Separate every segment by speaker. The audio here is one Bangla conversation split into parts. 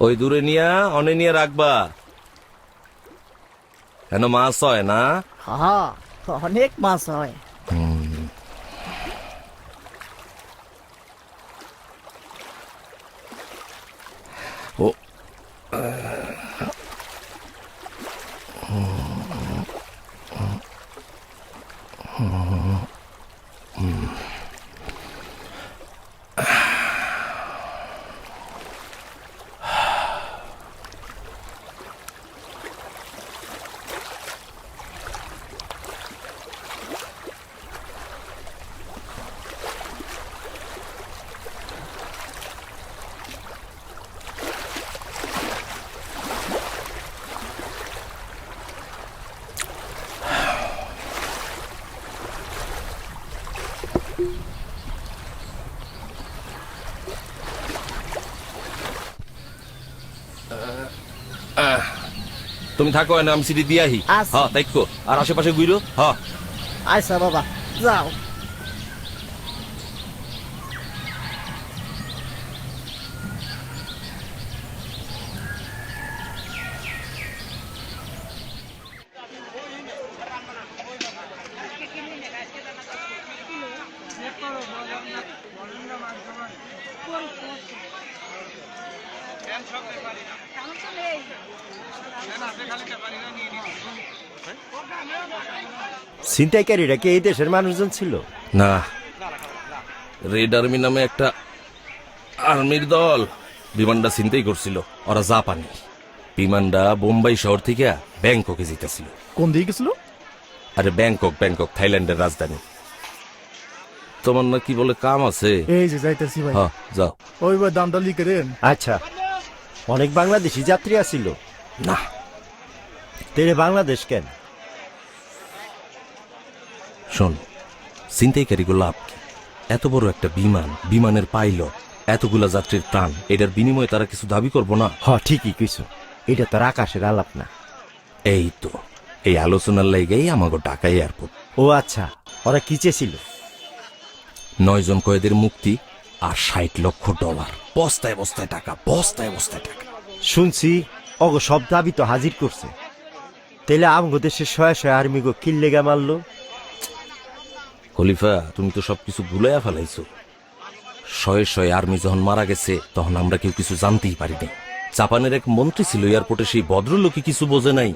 Speaker 1: ওই দূরে নিয়া অনে নিয়ে রাখবা, কেন মাছ হয় না।
Speaker 2: হ্যাঁ, অনেক মাছ হয়।
Speaker 1: ও তুমি থাকো না, আমি সিটি দিয়ে আহি।
Speaker 2: আচ্ছা।
Speaker 1: হ্যাঁ দেখো, আর আশেপাশে ঘুরো। হ্যাঁ
Speaker 2: আচ্ছা বাবা, যাও।
Speaker 3: ছিনতাইকারীরা কি এই দেশের মানুষজন ছিল?
Speaker 1: না, রেড আর্মি নামে একটা আর্মির দল বিমানটা ছিনতাই করছিল। ওরা জাপানি। বিমানটা বোম্বাই শহর থেকে ব্যাংককে যেতেছিল।
Speaker 4: কোন দিকে গেছিল?
Speaker 1: আরে ব্যাংকক, ব্যাংকক থাইল্যান্ডের রাজধানী। তোমার না কি বলে কাম আছে?
Speaker 4: এই যে যাইতেছি ভাই।
Speaker 1: হ্যাঁ যাও।
Speaker 4: ওই ভাই দামটা লিখে দেন।
Speaker 3: আচ্ছা, অনেক বাংলাদেশি যাত্রী আসিল।
Speaker 1: না,
Speaker 3: তেরে বাংলাদেশ কেন?
Speaker 1: শোন, ছিনতাইকারীগুলো লাভ কি? এত বড় একটা বিমান, বিমানের পাইলট, এতগুলা যাত্রীর প্রাণ, এটার বিনিময়ে তারা কিছু দাবি করবো না?
Speaker 3: ঠিকই কইছো, এটা তোর আকাশের আলাপ না।
Speaker 1: এই তো, এই আলোচনার লাইগাই আমাকে ঢাকা এয়ারপোর্ট।
Speaker 3: ও আচ্ছা, ওরা কি চেয়েছিল?
Speaker 1: 9 জন কয়েদের মুক্তি আর $60 লক্ষ। বস্তায় বস্তায় টাকা, বস্তায় বস্তায় টাকা।
Speaker 3: শুনছি অগ সব দাবি তো হাজির করছে। তেলে আমগো দেশের শয়ে শয়ে আর্মি গো কিল্লেগা মারলো।
Speaker 1: খলিফা, তুমি তো সবকিছু ভুলাইয়া ফেলাইছো। শয়ে শয়ে আর্মি যখন মারা গেছে তখন আমরা কেউ কিছু জানতেই পারিনি। জাপানের এক মন্ত্রী ছিল এয়ারপোর্টে, সেই ভদ্রলোকই কিছু বোঝে নাই।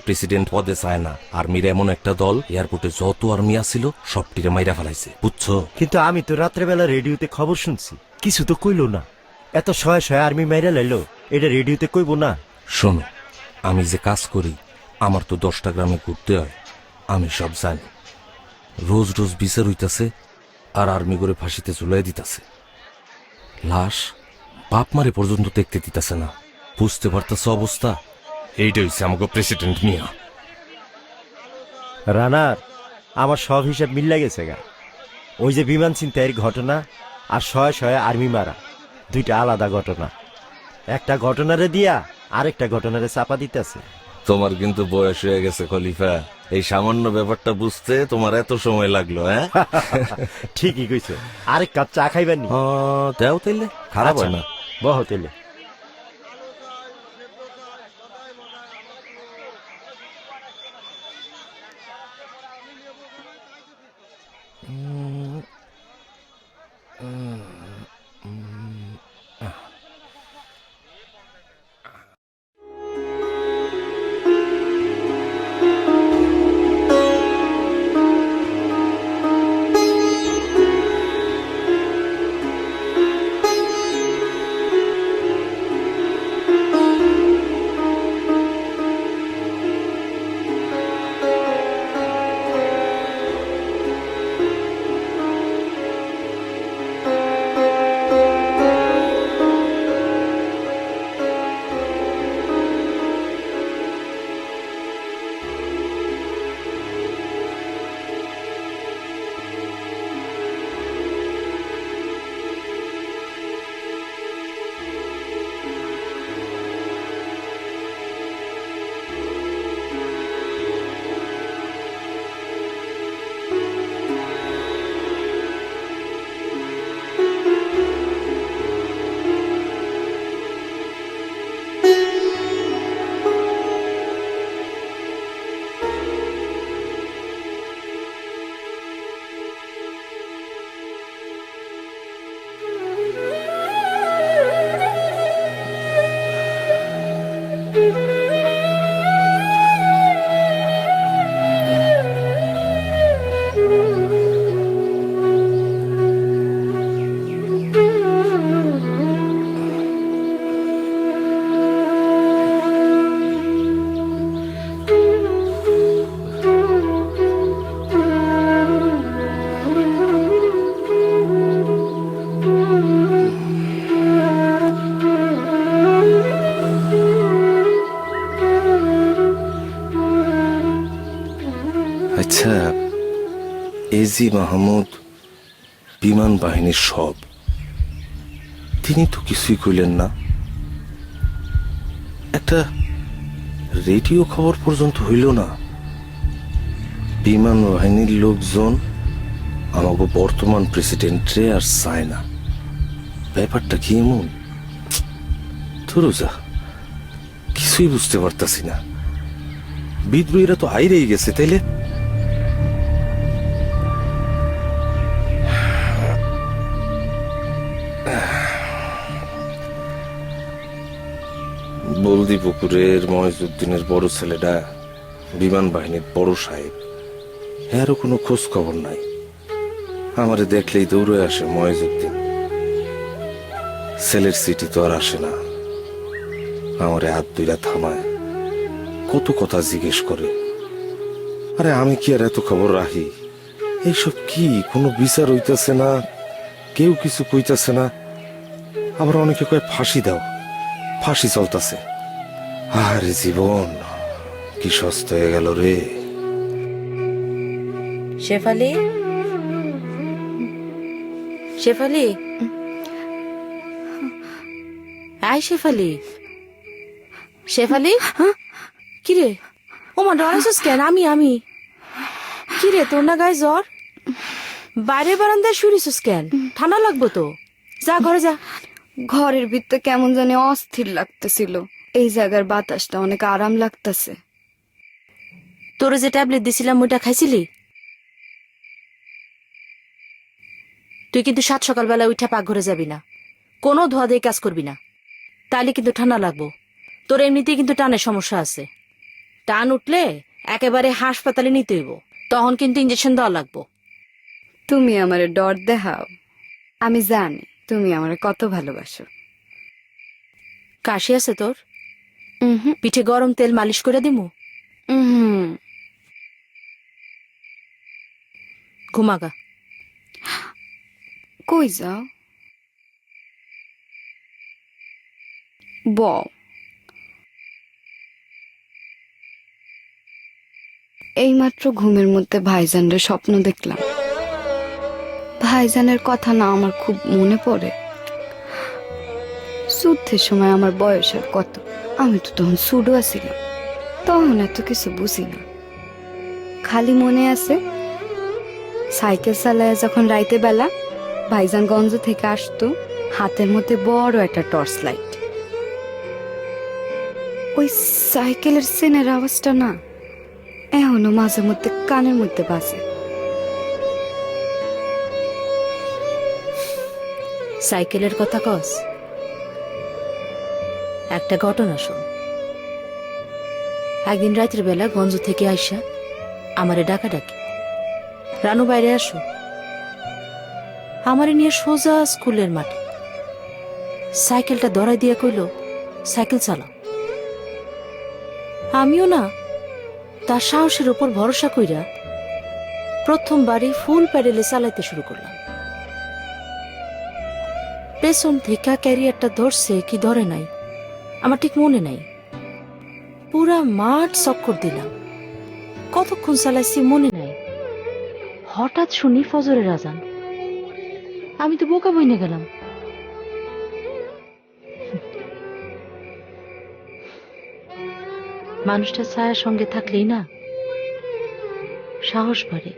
Speaker 1: প্রেসিডেন্ট পদে চায় না। আর্মির এমন একটা দল এয়ারপোর্টে যত আর্মি আসছিল সবটিরে মাইরা ফেলাইছে, বুঝছো?
Speaker 3: কিন্তু আমি তো রাত্রেবেলা রেডিওতে খবর শুনছি, কিছু তো কইলো না। এত শয়ে শয়ে আর্মি মাইরা লাইলো, এটা রেডিওতে কইবো না?
Speaker 1: শোনো, আমি যে কাজ করি, আমার তো 10টা গ্রামে ঘুরতে হয়। আমি সব জানি। রোজ রোজ বিচার হইতাছে আর আর্মি করে ফাঁসিতে ঝুলাই দিতাছে। লাশ বাপ মারে পর্যন্ত দেখতে দিতাছে না। বুঝতে পারতাছে অবস্থা? এইটা হইছে আমাকে প্রেসিডেন্ট মিয়া।
Speaker 3: রানার, আমার সব হিসাব মিল্লা গেছে গা। ওই যে বিমান ছিনতাইয়ের ঘটনা আর শয়ে শয়ে আর্মি মারা, দুইটা আলাদা ঘটনা। একটা ঘটনারে দিয়া আরেকটা ঘটনারে চাপা দিতেছে।
Speaker 1: তোমার কিন্তু বয়স হয়ে গেছে খলিফা, এই সামান্য ব্যাপারটা বুঝতে তোমার এত সময় লাগলো? হ্যাঁ
Speaker 3: ঠিকই কইছো। আরেক কাপ চা খাইবেন?
Speaker 1: দেও তাইলে, খারাপ হয় না।
Speaker 3: বহ তেলে।
Speaker 1: আচ্ছা, এজি মাহমুদ বিমান বাহিনীর সব, তিনি তো কিছুই কইলেন না। একটা রেডিও খবর পর্যন্ত হইল না। বিমান বাহিনীর লোকজন আমাকে বর্তমান প্রেসিডেন্টরে আর চায় না। ব্যাপারটা কি এমন? ধরুজা, কিছুই বুঝতে পারতাছি না। বিদ্রোহীরা তো আইরেই গেছে, তাইলে বলদি পুকুরের ময়জুদ্দিনের বড় ছেলেটা বিমান বাহিনীর বড় সাহেব, এরও কোনো খোঁজ খবর নাই। আমারে দেখলেই দৌড়ে আসে ময়জুদ্দিন। ছেলের সিটি তো আর আসে না, আমারে হাত দুইটা থামায়, কত কথা জিজ্ঞেস করে। আরে আমি কি আর এত খবর রাখি? এইসব কি কোনো বিচার হইতেছে না, কেউ কিছু কইতাছে না। আবার অনেকে কয় ফাঁসি দাও, ফাঁসি চলতেছে। আরে জীবন কি সস্তা হয়ে গেল রে।
Speaker 5: শেফালি, শেফালি, আয় শেফালি, শেফালি, কিরে ওমা ডরাইছিস কেন? আমি কিরে, তোর না গায়ে জ্বর? বাইরে বারান্দায় শুয়েছিস কেন? ঠান্ডা লাগবো তো, যা ঘরে যা।
Speaker 6: ঘরের ভিতরে কেমন জানি অস্থির লাগতেছিল। এই জায়গার বাতাসটা অনেক আরাম লাগতেছে।
Speaker 5: তোর যে ট্যাবলেট দিছিলাম ওইটা খাইছিলি? তুই কিন্তু সাত সকালবেলা উঠা পাক ঘরে যাবি না, কোনো ধোয়া দিয়ে কাজ করবি না, তাইলে কিন্তু ঠান্ডা লাগবো। তোর এমনিতেই কিন্তু টানের সমস্যা আছে, টান উঠলে একেবারে হাসপাতালে নিতে হইব, তখন কিন্তু ইঞ্জেকশন দেওয়া লাগবো।
Speaker 6: তুমি আমারে ডর দেখাও, আমি জানি তুমি আমারে কত ভালোবাসো।
Speaker 5: কাশি আছে তোর? পিঠে গরম তেল মালিশ করে দিমু। ঘুমাগা।
Speaker 6: কই যাও? বউ, এইমাত্র ঘুমের মধ্যে ভাইজানের স্বপ্ন দেখলাম। ভাইজানের কথা না আমার খুব মনে পড়ে। যুদ্ধের সময় আমার বয়স আর কত, আমি তো তখন সুডো আছিলাম, তখন এত কিছু বুঝি না। খালি মনে আছে সাইকেল চালায় যখন রাইতে বেলা ভাইজানগঞ্জ থেকে আসতো, হাতের মধ্যে বড় একটা টর্চ লাইট। ওই সাইকেলের চেনের আওয়াজটা না এখনো মাঝে মধ্যে কানের মধ্যে বাজে।
Speaker 5: সাইকেলের কথা কস? একটা ঘটনা শোন। একদিন রাতের বেলা গঞ্জ থেকে আইসা আমারে ডাকাডাকি, রানু বাইরে আসো। আমারে নিয়ে সোজা স্কুলের মাঠে সাইকেলটা ধরাই দিয়ে কইল, সাইকেল চালাও। আমিও না তার সাহসের উপর ভরসা কইরা প্রথমবারই ফুল প্যাডেলে চালাইতে শুরু করলাম। পেছন থেকে ক্যারিয়ারটা ধরছে কি ধরে নাই আমার ঠিক মনে নাই। পুরা মাঠ চক্কর দিলাম, কতক্ষণ চালাইছি মনে নাই। হঠাৎ শুনি ফজরের আজান। আমি তো বোকা বইনে গেলাম। মানুষটা ছায়ার সঙ্গে থাকলেই না সাহস বাড়ে।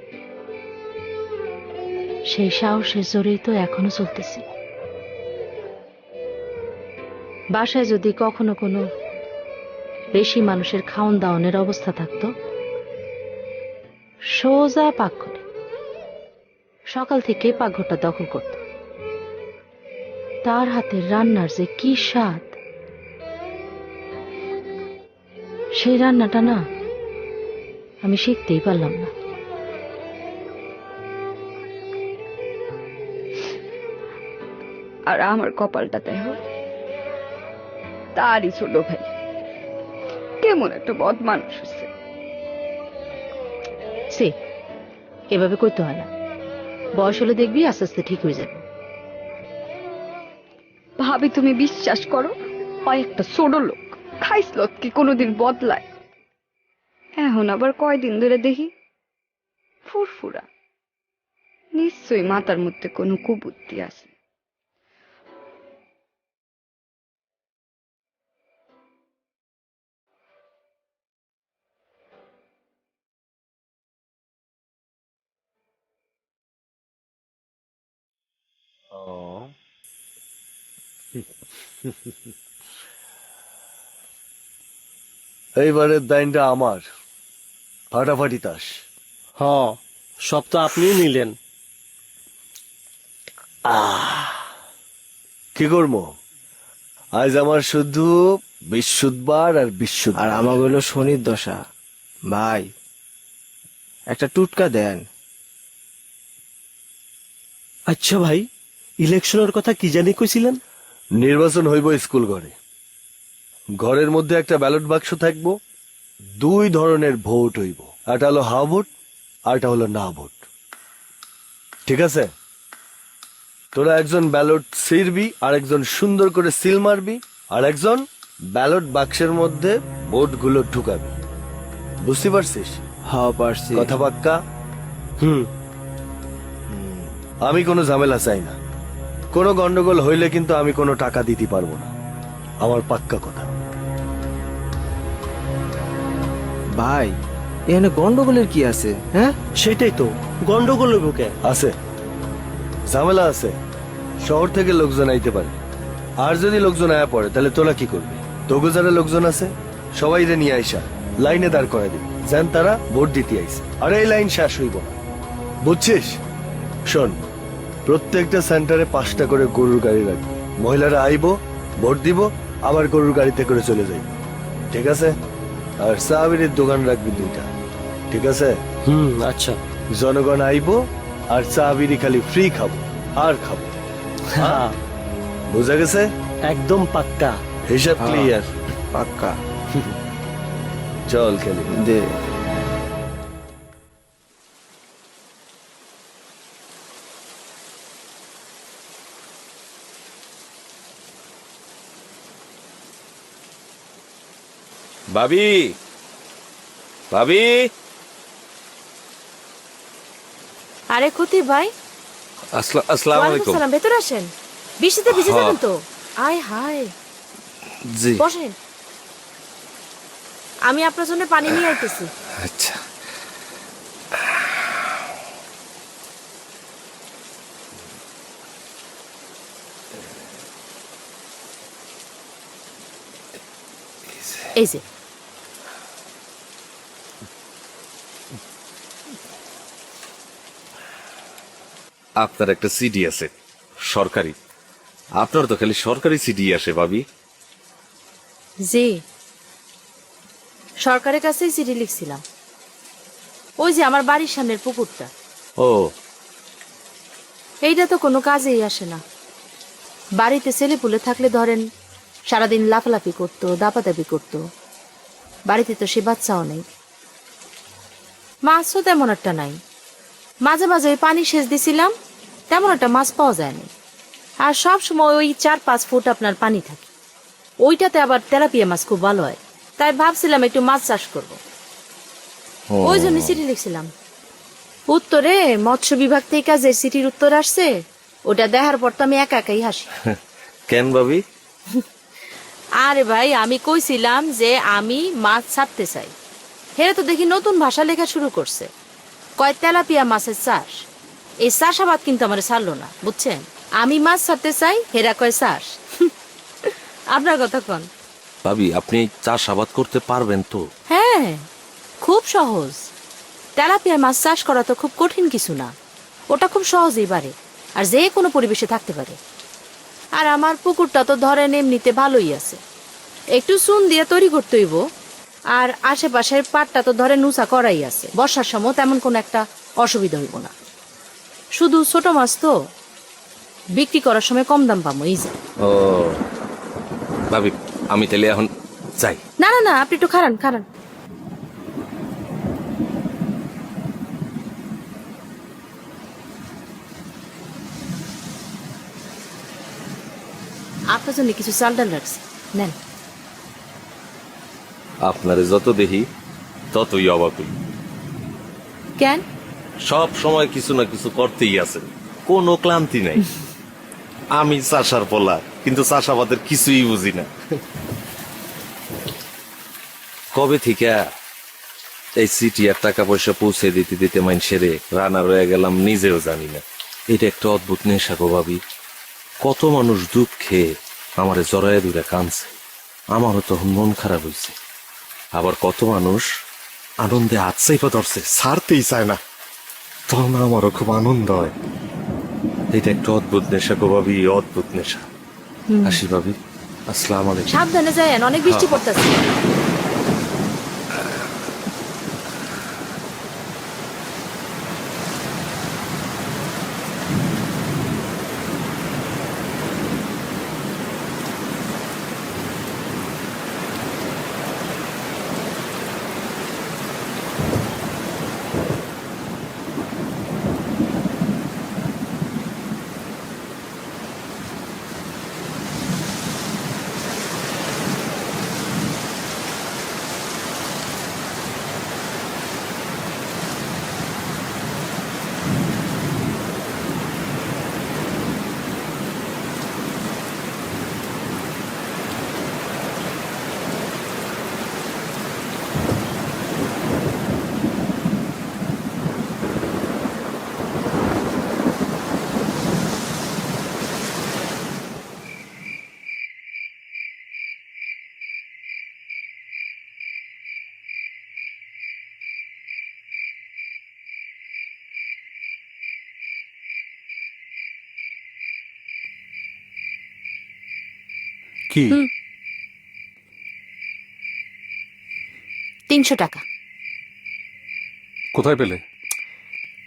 Speaker 5: সেই সাহসের জোরেই তো এখনো চলতেছি। বাসায় যদি কখনো কোনো বেশি মানুষের খাওন দাওনের অবস্থা থাকতো, সোজা পাকঘরে সকাল থেকে পাকঘরটা দখল করত। তার হাতের রান্নার যে কি স্বাদ, সেই রান্নাটা না আমি শিখতেই পারলাম না।
Speaker 6: আর আমার কপালটা দেহ তারই ছোট ভাই কেমন একটা বদ মানুষ হচ্ছে।
Speaker 5: সে এভাবে করতে হয় না, বয়স হলে দেখবি আস্তে আস্তে ঠিক হয়ে যাবে।
Speaker 6: ভাবি তুমি বিশ্বাস করো, হয় একটা ছোট লোক খাইসলত কি কোনোদিন বদলায়? এখন আবার কয়দিন ধরে দেখি ফুরফুরা। নিশ্চয়ই মাথার মধ্যে কোনো কুবুদ্ধি আছে।
Speaker 7: এইবারের দাইনটা আমার, ফাটাফাটি তাস।
Speaker 8: হ, সব তো আপনিই নিলেন।
Speaker 7: কি করবো, আজ আমার শুধু বিশুদ্ধবার আর বিশুদ্ধ।
Speaker 9: আর আমার হলো শনির দশা। ভাই একটা টুটকা দেন।
Speaker 8: আচ্ছা ভাই, ইলেকশনের কথা কি জানি কইছিলেন?
Speaker 7: নির্বাচন হইব স্কুল ঘরে। ঘরের মধ্যে একটা ব্যালট বাক্স থাকবো, দুই ধরনের ভোট হইব, একটা হলো হা ভোট আর একটা হলো না ভোট। ঠিক আছে, তোরা একজন ব্যালট ছিড়বি, আর একজন সুন্দর করে সিল মারবি, আর একজন ব্যালট বাক্সের মধ্যে ভোটগুলো ঢুকাবি। বুঝতে পারছিস?
Speaker 9: হ্যাঁ পারছি।
Speaker 7: কথা পাক্কা?
Speaker 8: হুম।
Speaker 7: আমি কোনো ঝামেলা চাই না। কোনো গন্ডগোল হইলে কিন্তু আমি কোনো টাকা দিতে পারবো না, আমার পাক্কা কথা।
Speaker 9: ভাই এখানে গন্ডগোলের কি আছে? হ্যাঁ
Speaker 8: সেটাই তো, গন্ডগোল হইব কে?
Speaker 7: আছে, ঝামেলা আছে। শহর থেকে লোকজন আইতে পারে, আর যদি লোকজন আয়া পড়ে তাহলে তোরা কি করবি? তোগো যারা লোকজন আছে সবাই রে নিয়ে আইসা লাইনে দাঁড় করে দিবি, যেন তারা ভোট দিতে আইসে। আর এই লাইন শেষ হইব না, বুঝছিস? শোন, প্রত্যেকটা সেন্টারে 5টা করে গরুর গাড়ি রাখবি। মহিলারা আইবো, ভোট দিব, আবার গরুর গাড়িতে করে চলে যাইব। ঠিক আছে? আর সাহাবিরের দোকান রাখবি 2টা। ঠিক আছে?
Speaker 8: আচ্ছা।
Speaker 7: জনগণ আইবো আর চা বিড়ি খালি ফ্রি খাবো আর খাবো।
Speaker 8: হ্যাঁ,
Speaker 7: বুঝা গেছে?
Speaker 8: একদম পাক্কা।
Speaker 7: হিসাব ক্লিয়ার?
Speaker 9: পাক্কা।
Speaker 7: চল খেলি।
Speaker 9: দে
Speaker 1: ভাবি, ভাবি।
Speaker 5: আরে ক্ষতি ভাই,
Speaker 1: আসসালামু
Speaker 5: ওয়ালাইকুম
Speaker 1: আলাইকুম।
Speaker 5: সালাম, ভেতরে আসেন। বৃষ্টিতে ভিজে
Speaker 1: হ্যাঁ।
Speaker 5: যাবেন তো। আয় হায়,
Speaker 1: জি
Speaker 5: বসেন, আমি আপনার জন্য পানি নিয়ে আইতেছি।
Speaker 1: আচ্ছা।
Speaker 5: এই যে
Speaker 1: আপনার একটা সিডি আছে সরকারি, আপনার তো খালি সরকারি সিডি আসে ভাবি।
Speaker 5: জি, সরকারের কাছেই চিঠি লিখছিলাম। ওই যে আমার বাড়ির সামনের পুকুরটা,
Speaker 1: ও
Speaker 5: এইটা তো কোনো কাজেই আসে না। বাড়িতে ছেলে পুলে থাকলে ধরেন সারাদিন লাফালাফি করতো, দাপাদাপি করতো। বাড়িতে তো সে বাচ্চাও নেই, মাছও তেমন একটা নাই। মাঝে মাঝে ওই পানি সেচ দিছিলাম, তেমন একটা মাছ পাওয়া যায়নি। আর সব সময় ওই 4-5 ফুট আপনার পানি থাকে, ওইটাতে আবার তেলাপিয়া মাছ খুব ভালো হয়। তাই ভাবছিলাম একটু মাছ চাষ করব, ওই জন্য চিঠি লিখছিলাম। উত্তরে মৎস্য বিভাগ থেকে যে চিঠির উত্তর আসছে, ওটা দেখার পর তো আমি একা একাই হাসি।
Speaker 1: কেন ভাবি?
Speaker 5: আরে ভাই, আমি কইছিলাম যে আমি মাছ ছাড়তে চাই, হেরা তো দেখি নতুন ভাষা লেখা শুরু করছে, কয় তেলাপিয়া মাছের চাষ। এই চাষাবাদ কিন্তু আমার ছাড়লো না, বুঝছেন? আমি মাছ ছাড়তে চাই, হেরা কয় চাষ। আপনার কথা কন
Speaker 1: ভাবি, আপনি চাষাবাদ করতে পারবেন তো?
Speaker 5: হ্যাঁ, খুব সহজ। তেলাপিয়া মাছ চাষ করা তো খুব কঠিন কিছু না, ওটা খুব সহজেই পারে, আর যে কোনো পরিবেশে থাকতে পারে। আর আমার পুকুরটা তো ধরেন এমনিতে ভালোই আছে, একটু চুন দিয়ে তৈরি করতে হইব। আর আশেপাশের পাটটা তো ধরেন উঁচা করাই আছে, বর্ষার সময় তেমন কোনো একটা অসুবিধা হইব না। শুধু ছোট মাছ তো বিক্রি করার সময় কম দাম পাবো, এই যে।
Speaker 1: ও ভাবি, আমি তাহলে এখন যাই।
Speaker 5: না না না, আপনি একটু খারান খারান। আপনার জন্য কিছু চাল ডাল রাখছি, নেন।
Speaker 1: আপনারে যত দেখি ততই অবাক হই।
Speaker 5: কেন,
Speaker 1: সব সময় কিছু না কিছু করতেই আছেন, কোনো ক্লান্তি নাই। আমি চাষার পোলা, কিন্তু চাষাবাদের কিছুই বুঝি না। কবে থেকে এই সিটি আর টাকা পয়সা পৌঁছে দিতে দিতে সেরে রানা রয়ে গেলাম নিজেও জানি না। এটা একটা অদ্ভুত নেশা গো ভাবি। কত মানুষ দুঃখে আমারে জড়ায় দূরে কাঁদছে, আমারও তখন মন খারাপ হয়েছে। আবার কত মানুষ আনন্দে আচ্ছাইপা ধরছে, ছাড়তেই চায় না, তখন আমারও খুব আনন্দ হয়। এটা একটা অদ্ভুত নেশা গো ভাবি, অদ্ভুত নেশা। আসি ভাবি, আসসালাম আলাইকুম।
Speaker 5: সাবধানে যায়েন, অনেক বৃষ্টি পড়তেছে।
Speaker 4: কি
Speaker 5: 300 টাকা
Speaker 4: কোথায় পেলে?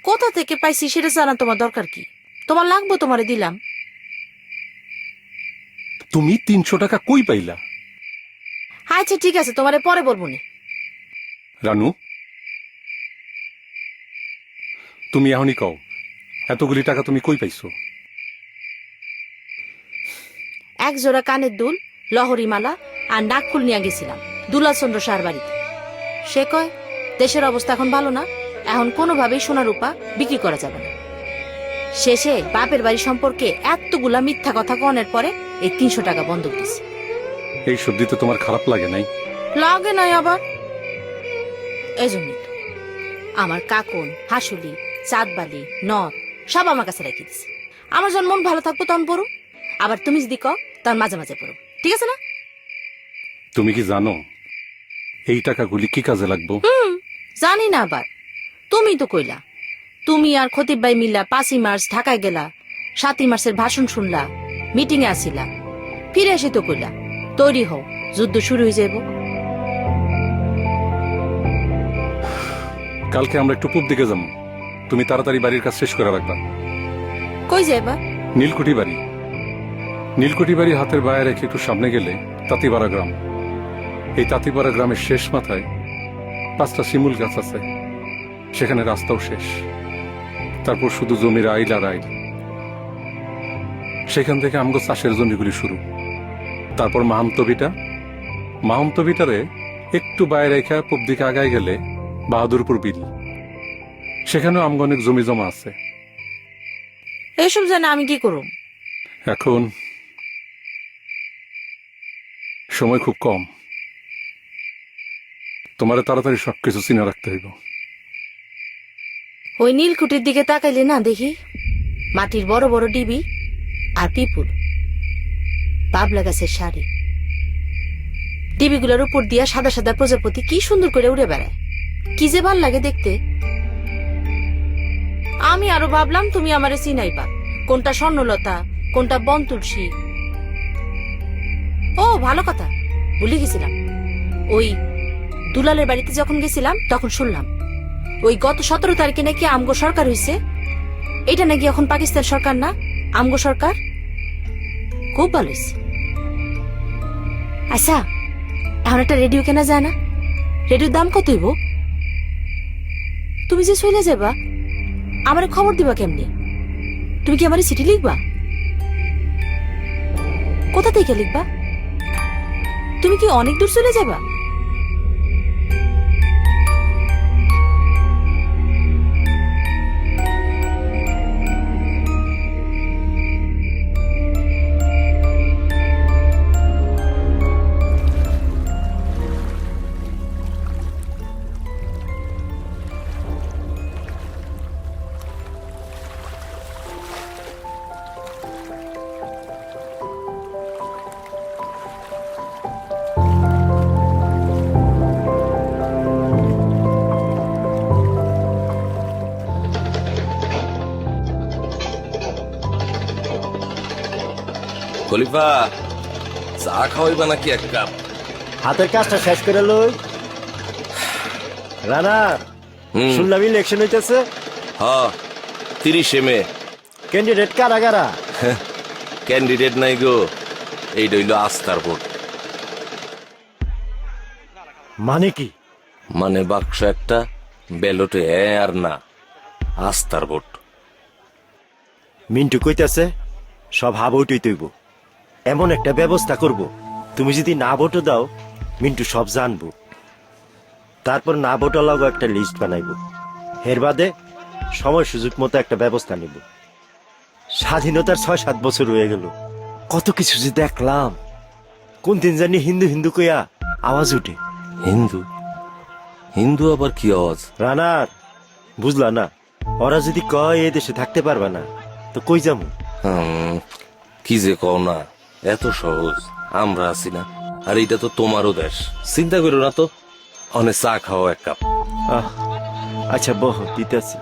Speaker 5: কোথা থেকে পাইছি সেটা জানা তোমার দরকার কি? তোমার লাগবো, তোমারে দিলাম।
Speaker 4: তুমি 300 টাকা কই পাইলা?
Speaker 5: আচ্ছা ঠিক আছে, তোমারে পরে বলবো নি।
Speaker 4: রানু, তুমি এখনই কও, এতগুলি টাকা তুমি কই পাইছো?
Speaker 5: এক জোড়া কানের দুল, লহরি মালা আর নাকফুল নিয়ে গেছিলাম দুলাচন্দ্র সার বাড়িতে। সে কয় দেশের অবস্থা এখন ভালো না, এখন কোনোভাবেই সোনা রূপা বিক্রি করা যাবে না। শেষে বাপের বাড়ি সম্পর্কে এতগুলা মিথ্যা কথা কনের পরে এই 300 টাকা বন্ধক দিছে।
Speaker 4: এই সব দিতে তোমার খারাপ লাগে নাই?
Speaker 5: লাগে নাই আবার। এই জন্যই তো আমার কাকন, হাসুলি, চাঁদবালি, নথ সব আমার কাছে রেখে দিছে। আমার যখন মন ভালো থাকবো তখন পড়ুম, আবার তুমি যদি কও তখন মাঝে মাঝে পড়ো, ঠিক আছে না?
Speaker 4: তুমি কি জানো এই টাকাগুলি কি কাজে লাগবো?
Speaker 5: জানি না, আবার তুমি তো কইলা তুমি আর খতিব ভাই মিল্লা 5ই মার্চ ঢাকায় গেলা, 7ই মার্চের ভাষণ শুনলা, মিটিং এ আসিলা, ফিরে এসে তো কইলা তৈরি হও, যুদ্ধ শুরু হয়ে যাইব।
Speaker 4: কালকে আমরা একটু পূব দিকে যাবো, তুমি তাড়াতাড়ি বাড়ির কাজ শেষ করে রাখবা।
Speaker 5: কই যাইবা?
Speaker 4: নীলকুঠি বাড়ি। নীলকুঠি বাড়ি হাতের বায়ে রেখে একটু সামনে গেলে তাঁতিপাড়া গ্রাম। এই তাঁতিপাড়া গ্রামের শেষ মাথায় 5টা শিমুল গাছ আছে, সেখানে রাস্তাও শেষ, তারপর শুধু জমির আইল আর আইল। সেখান থেকে আমগো চাষের জমিগুলি শুরু, তারপর মাহন্তবিটারে একটু বাইরে রেখা পূব দিকে আগায় গেলে বাহাদুরপুর বিল, সেখানেও আমগো অনেক জমি জমা আছে।
Speaker 5: এইসব জানে আমি কি করুম?
Speaker 4: এখন সময় খুব কম, তোমারে তাড়াতাড়ি সবকিছু চিনে রাখতে হইব।
Speaker 5: ওই নীলকুঠির দিকে তাকাইলে না দেখি মাটির বড় বড় ডিবি আর পিপুল, বাবলা গাছের শাড়ি, ডিবিগুলোর উপর দিয়া সাদা সাদা প্রজাপতি কি সুন্দর করে উড়ে বেড়ায়, কি যে ভাল লাগে দেখতে। আমি আরো ভাবলাম তুমি আমারে চিনাইবা, কোনটা স্বর্ণলতা কোনটা বন তুলসী। ও ভালো কথা, ভুলে গেছিলাম, ওই দুলালের বাড়িতে যখন গেছিলাম তখন শুনলাম ওই গত 17 তারিখে নাকি আমগো সরকার হইছে। এটা নাকি এখন পাকিস্তান সরকার না, আমগো সরকার। খুব ভালো হইছে। আচ্ছা, এখন একটা রেডিও কেনা যায় না? রেডিওর দাম কত হইব? তুমি যে চলে যাবা আমারে খবর দিবা কেমনি? তুমি কি আমারে চিঠি লিখবা? কোথা থেকে লিখবা? তুমি কি অনেক দূর চলে যাবা?
Speaker 1: খলিফা চা খাওয়াইবা নাকি এক কাপ?
Speaker 3: হাতের কাজটা শেষ করে লই। রানা, শুনলাম ইলেকশন হইতেছে।
Speaker 1: হ 30 মে।
Speaker 3: ক্যান্ডিডেট কারা কারা?
Speaker 1: ক্যান্ডিডেট নাই গো, এই হইল আস্থার ভোট।
Speaker 3: মানে কি?
Speaker 1: মানে বাক্স একটা, ব্যালটে আর না, আস্থার ভোট।
Speaker 3: মিন্টু কইতাছে সব হাবউটই তৈব, এমন একটা ব্যবস্থা করব, তুমি যদি না ভোটও দাও মিন্টু সব জানবো। তারপর না ভোটা লাগো একটা লিস্ট বানাইব, এর বাদে সময় সুযোগ মতো একটা ব্যবস্থা নিব। স্বাধীনতার 6-7 বছর হয়ে গেল, কত কিছু যে দেখলাম। কোন দিন জানি হিন্দু হিন্দু কইয়া আওয়াজ উঠে।
Speaker 1: হিন্দু? হিন্দু আবার কি আওয়াজ?
Speaker 3: রানার, বুঝলা না? ওরা যদি কয় এই দেশে থাকতে পারবা না, তো কই যাবো?
Speaker 1: কি যে কও না, এত সহজ? আমরা আছি না, আর এইটা তো তোমারও দেশ, চিন্তা করো না তো। অনেক চা খাও এক কাপ।
Speaker 3: আহ, আচ্ছা বহ, দিতেছি।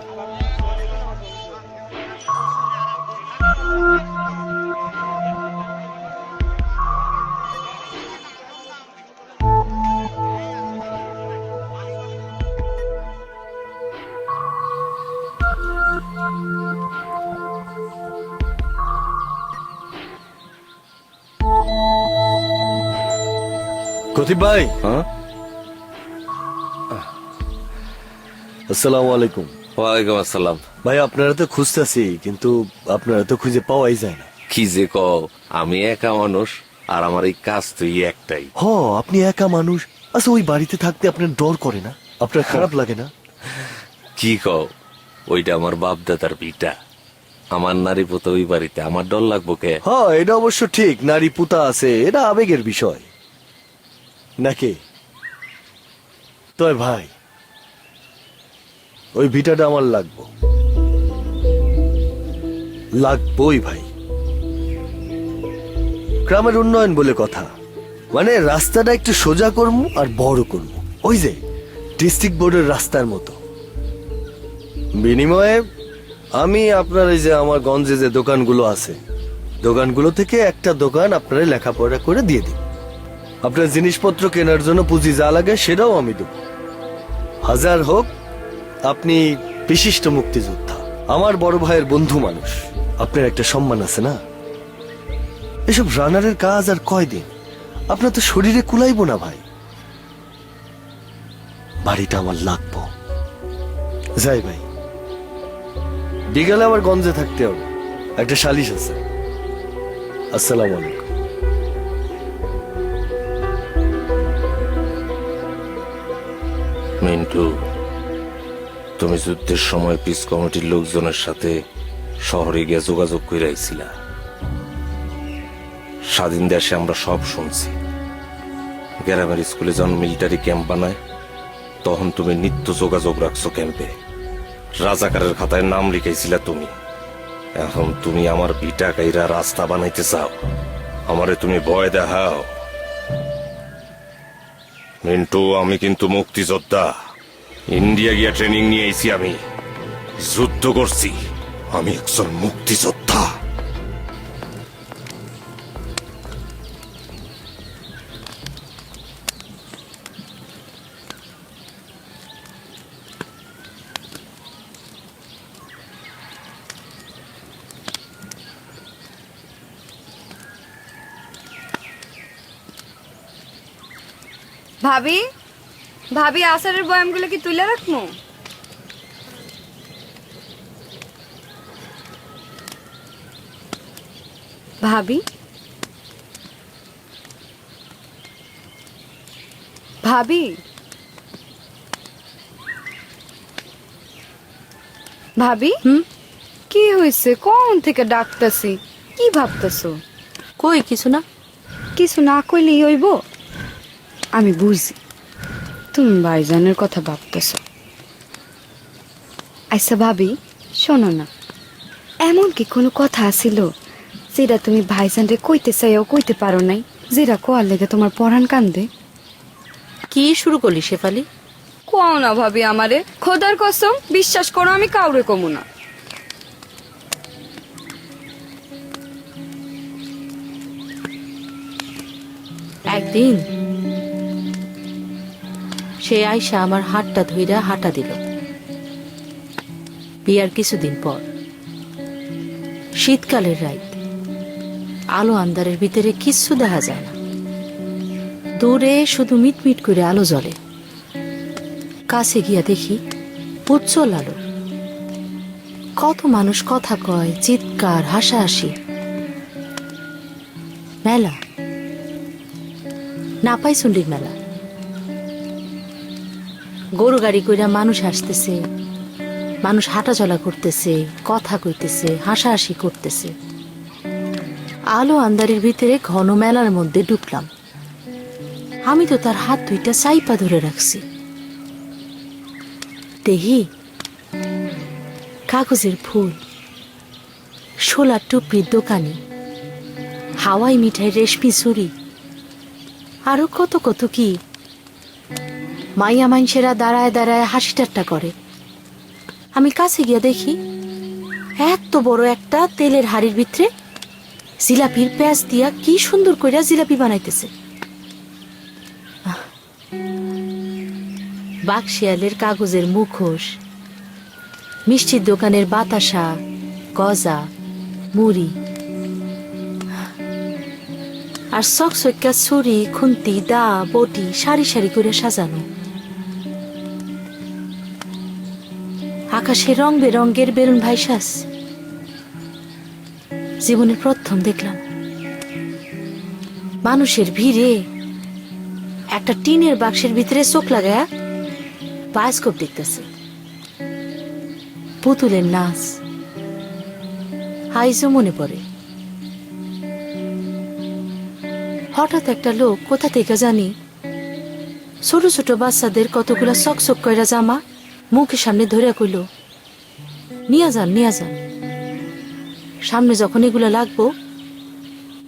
Speaker 7: খতিব ভাই,
Speaker 1: হ্যাঁ,
Speaker 7: আসসালামু আলাইকুম।
Speaker 1: ওয়ালাইকুম আসসালাম।
Speaker 7: ভাই আপনারা তো খুঁজতেছি, কিন্তু আপনারা তো খুঁজে পাওয়াই যায় না।
Speaker 1: কি যে কও, আমি একা মানুষ, আর আমার এই কাজ তো এই একটাই।
Speaker 7: হ, আপনি একা মানুষ। আচ্ছা, ওই বাড়িতে থাকতে আপনার ডর করে না? আপনার খারাপ লাগে না?
Speaker 1: কি কও, ওইটা আমার বাপ দাদার ভিটা, আমার নারী পুতো ওই বাড়িতে, আমার ডর লাগবো কে?
Speaker 7: হ্যাঁ, এটা অবশ্য ঠিক, নারী পুতা আছে, এটা আবেগের বিষয় নাকি? তয় ভাই, ওই ভিটাটা আমার লাগবোই ভাই। গ্রামের উন্নয়ন বলে কথা, মানে রাস্তাটা একটু সোজা করবো আর বড় করবো, ওই যে ডিস্ট্রিক্ট বোর্ডের রাস্তার মতো। বিনিময়ে আমি আপনার এই যে আমার গঞ্জে যে দোকানগুলো আছে, দোকানগুলো থেকে একটা দোকান আপনারা লেখাপড়া করে দিয়ে দিন। আপনার জিনিসপত্র কেনার জন্য পুঁজি যা লাগে সেটাও আমি দেব। 1000 হোক, আপনি বিশিষ্ট মুক্তিযোদ্ধা, আমার বড় ভাইয়ের বন্ধু মানুষ, আপনার একটা সম্মান আছে না? এসব রানারের কাজ আর কয়দিন? আপনার তো শরীরে কুলাইব না ভাই। বাড়িটা আমার লাগবো। যাই ভাই, বিকালে আবার গঞ্জে থাকতে হবে, একটা সালিশ আছে। আসসালামু আলাইকুম।
Speaker 1: মিন্টু, তুমি যুদ্ধের সময় পিস কমিটির লোকজনের সাথে শহরে গিয়ে যোগাযোগ করে আইছিলা। স্বাধীন দেশে আমরা সব শুনছি। গ্রামের স্কুলে যখন মিলিটারি ক্যাম্প বানায়, তখন তুমি নিত্য যোগাযোগ রাখছো ক্যাম্পে, রাজাকারের খাতায় নাম লিখাইছিলা তুমি। এখন তুমি আমার ভিটা কাইরা রাস্তা বানাইতে চাও, আমারে তুমি ভয় দেখাও। মিন্টু, আমি কিন্তু মুক্তিযোদ্ধা, ইন্ডিয়া গিয়া ট্রেনিং নিয়ে আইছি, আমি যুদ্ধ করছি, আমি একজন মুক্তিযোদ্ধা।
Speaker 6: ভাবি, ভাবি আচারের বয়ামগুলো কি তুলে রাখবো? ভাবি, ভাবি, ভাবি, কি হয়েছে? কোন থেকে ডাকতেছি? কি ভাবতেছো?
Speaker 5: কই কিছু না।
Speaker 6: কিছু না কইলেই হইব? আমি বুঝি তুমি ভাইজানের কথা ভাবতেছ। আচ্ছা ভাবি, শোনো না, এমন কি কোনো কথা আছিল যেটা তুমি ভাইজানরে কইতে চাইও কইতে পারো নাই, যেটা কোয়ার লেগে তোমার পরাণ কান্দে?
Speaker 5: কি শুরু করলি শেফালি?
Speaker 6: কোয়াও না ভাবি আমারে, খোদার কসম, বিশ্বাস করো আমি কাউরে কমু না।
Speaker 5: একদিন সে আয়সা আমার হাতটা ধইরা হাঁটা দিল। বিয়ার কিছুদিন পর শীতকালের রাত, আলো আন্ধারের ভিতরে কিচ্ছু দেখা যায় না, দূরে শুধু মিটমিট করে আলো জ্বলে। কাছে গিয়া দেখি উজ্জ্বল আলো, কত মানুষ কথা কয়, চিৎকার, হাসাহাসি। মেলা, নাপাইচুন্ডির মেলা। গরু গাড়ি কইরা মানুষ আসতেছে, মানুষ হাঁটাচলা করতেছে, কথা কইতেছে, হাসাহাসি করতেছে। আলো আন্ধারের ভিতরে ঘন মেলার মধ্যে ঢুকলাম। আমি তো তার হাত দুইটা চাইপা ধরে রাখছি। দেখি কাগজের ফুল, শোলার টুপির দোকানে, হাওয়াই মিঠাই, রেশমি চুরি, আরো কত কত কি। মাইয়া মাইনসেরা দাঁড়ায় দাঁড়ায় হাসি ঠাট্টা করে। আমি কাছে গিয়া দেখি এত বড় একটা তেলের হাড়ির ভিতরে জিলাপির পেঁয়াজ দিয়া কি সুন্দর কইরা জিলাপি বানাইতেছে। বাকশিয়ালের কাগজের মুখোশ, মিষ্টির দোকানের বাতাসা, গজা, মুড়ি, আর চকচকা ছুরি, খুন্তি, দা, বটি সারি সারি করে সাজানো। আকাশে রং বেরঙ্গের বেলুন ভাইসাস। জীবনের প্রথম দেখলাম মানুষের ভিড়ে একটা টিনের বাক্সের ভিতরে চোখ লাগায়া বায়োস্কোপ দেখতেছে। পুতুলের নাচ আইজও মনে পড়ে। হঠাৎ একটা লোক কোথা থেকে জানি ছোট ছোট বাচ্চাদের কতগুলা চকচক কইরা জামা মুখের সামনে ধরে কইল, নিয়া যান, নিয়া যান। সামনে যখন এগুলা লাগবো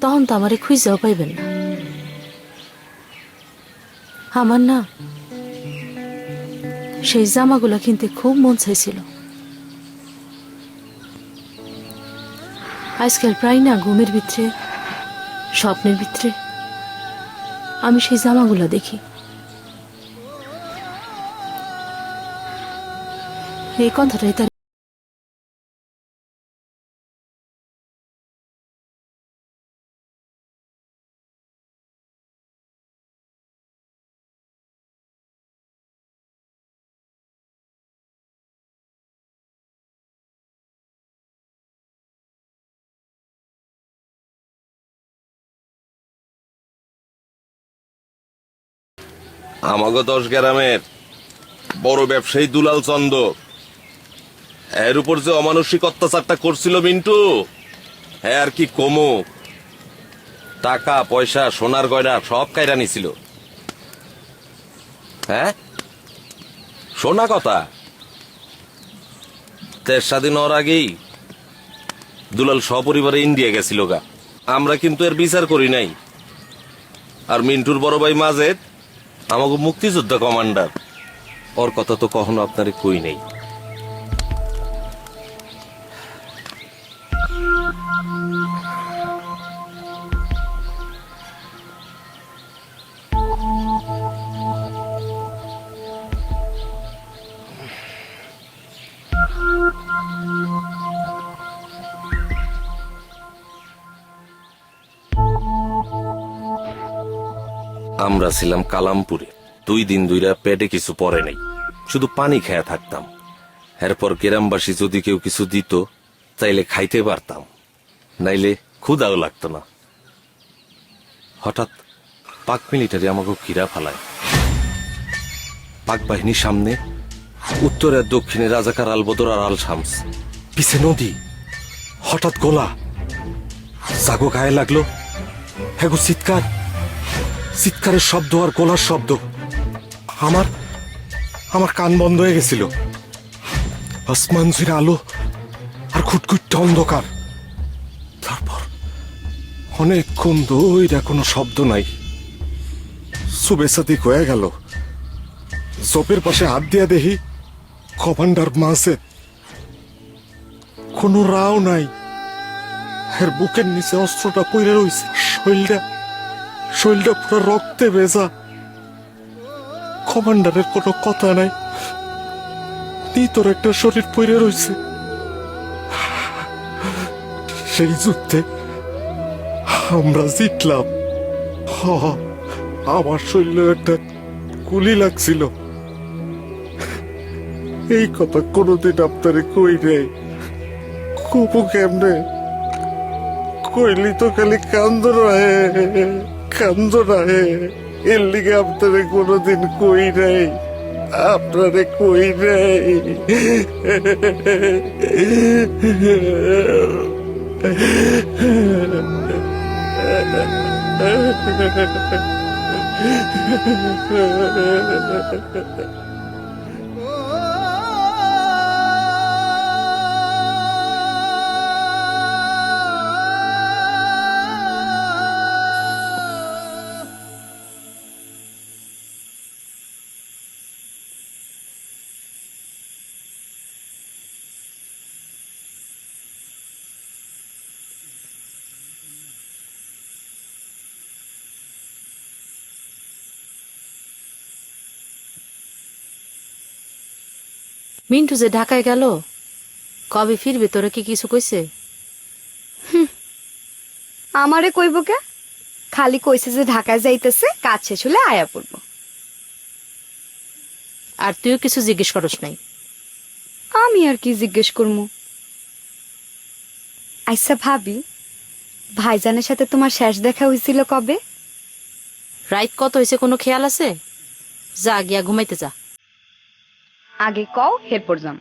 Speaker 5: তখন তো আমারে খুঁজেও পাইবেন না। আমার না সেই জামাগুলা কিনতে খুব মন চাইছিল। আজকাল প্রায় না ঘুমের ভিতরে, স্বপ্নের ভিতরে আমি সেই জামাগুলা দেখি। এই কথাটাই তার
Speaker 1: আমাগো 10 গ্রামের বড় ব্যবসায়ী দুলাল চন্দ, এর উপর যে অমানসিক অত্যাচারটা করছিল মিন্টু, হ্যাঁ আর কি কমু। টাকা পয়সা, সোনার গয়না সব কাইরা নিছিল। হ্যাঁ শোনা কথা, দেশ স্বাধীন হওয়ার আগেই দুলাল সপরিবারে ইন্ডিয়া গেছিল গা। আমরা কিন্তু এর বিচার করি নাই। আর মিন্টুর বড় ভাই মাজেদ আমাকে মুক্তিযোদ্ধা কমান্ডার, ওর কথা তো কখনো আপনারে কই নেই। আমরা ছিলাম কালামপুরে। 2 দিন ধইরা পেটে কিছু পড়ে নাই, শুধু পানি খেয়া থাকতাম। এরপর গ্রামবাসী যদি কেউ কিছু দিত তাইলে খাইতে পারতাম, নাইলে ক্ষুধাও লাগতো না। হঠাৎ পাক মিলিটারি আমাকে ঘিরা ফালায়। পাক বাহিনীর সামনে উত্তর আর দক্ষিণে রাজাকার আলবদর আর আল শামস, পিছে নদী। হঠাৎ গোলা জাগো গায়ে লাগলো, হ্যাঁ গো চিৎকার, চিৎকারের শব্দ আর গোলার শব্দ। আমার কান বন্ধ হয়ে গেছিল। আসমান জুড়ে আলো আর খুটখুটে অন্ধকার। তারপর অনেকক্ষণ ধরে কোনো শব্দ নাই। সুবেসাদিক হয়ে গেল। চোপের পাশে হাত দিয়া দেখি কমান্ডার মাঝে কোনো রাও নাই। এর বুকের নিচে অস্ত্রটা পইরে রইছে, শরীরটা
Speaker 10: শরীরটা পুরো রক্তে ভেজা। কমান্ডারের কোনো কথা নাই, তোর একটা শরীর পড়ে রয়েছে। সেই যুদ্ধে আমরা জিতলাম। আমার শরীরে একটা গুলি লাগছিল। এই কথা কোনোদিন আপনারে কই নেই। কবু কেমনে কইলি তো খালি কান্দ রাহে। এর লিগে আপনারে কোনোদিন কই নাই, আপনারে কই নাই।
Speaker 5: মিন্টু যে ঢাকায় গেল, কবে ফিরবে তোরা কি কিছু কইছে?
Speaker 6: আমারে কইব কে? খালি কইছে যে ঢাকায় যাইতেছে, কাজ শেষ হলে আয়া পড়ব।
Speaker 5: আর তুইও কিছু জিজ্ঞেস করস নাই?
Speaker 6: আমি আর কি জিজ্ঞেস করবো? আচ্ছা ভাবি, ভাইজানের সাথে তোমার শেষ দেখা হয়েছিল কবে?
Speaker 5: রাইত কত হয়েছে কোনো খেয়াল আছে? যা গিয়া ঘুমাইতে যা।
Speaker 6: আগে কও, এরপর যাম।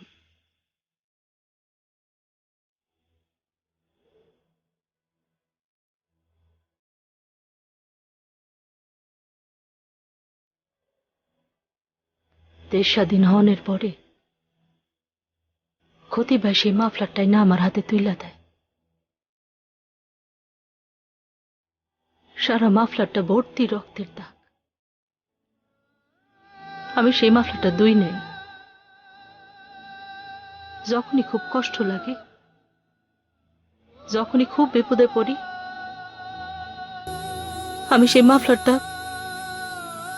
Speaker 5: দেশ স্বাধীন হওয়ার পরে ক্ষতি ভাই সেই মাফলারটাই না আমার হাতে তুইলা দেয়। সারা মাফলারটা ভর্তি রক্তের দাগ। আমি সেই মাফলারটা দুই নেই। যখনই খুব কষ্ট লাগে, যখনই খুব বিপদে পড়ি, আমি সেই মাফলারটা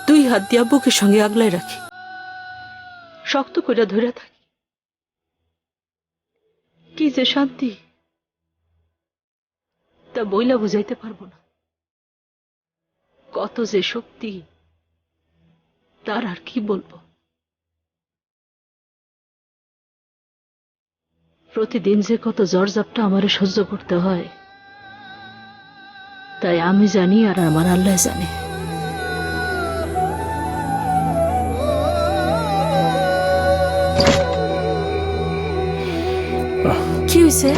Speaker 5: দুই হাত দিয়া বুকের সঙ্গে আগলায় রাখি, শক্ত করে ধরে থাকি। কি যে শান্তি, তা বইলা বুঝাইতে পারবো না। কত যে শক্তি, তার আর কি বলবো। প্রতিদিন যে কত জর্জাপটা আমারে সহ্য করতে হয়, তাই আমি জানি আর আমার আল্লাহ জানে। কি হয়েছে?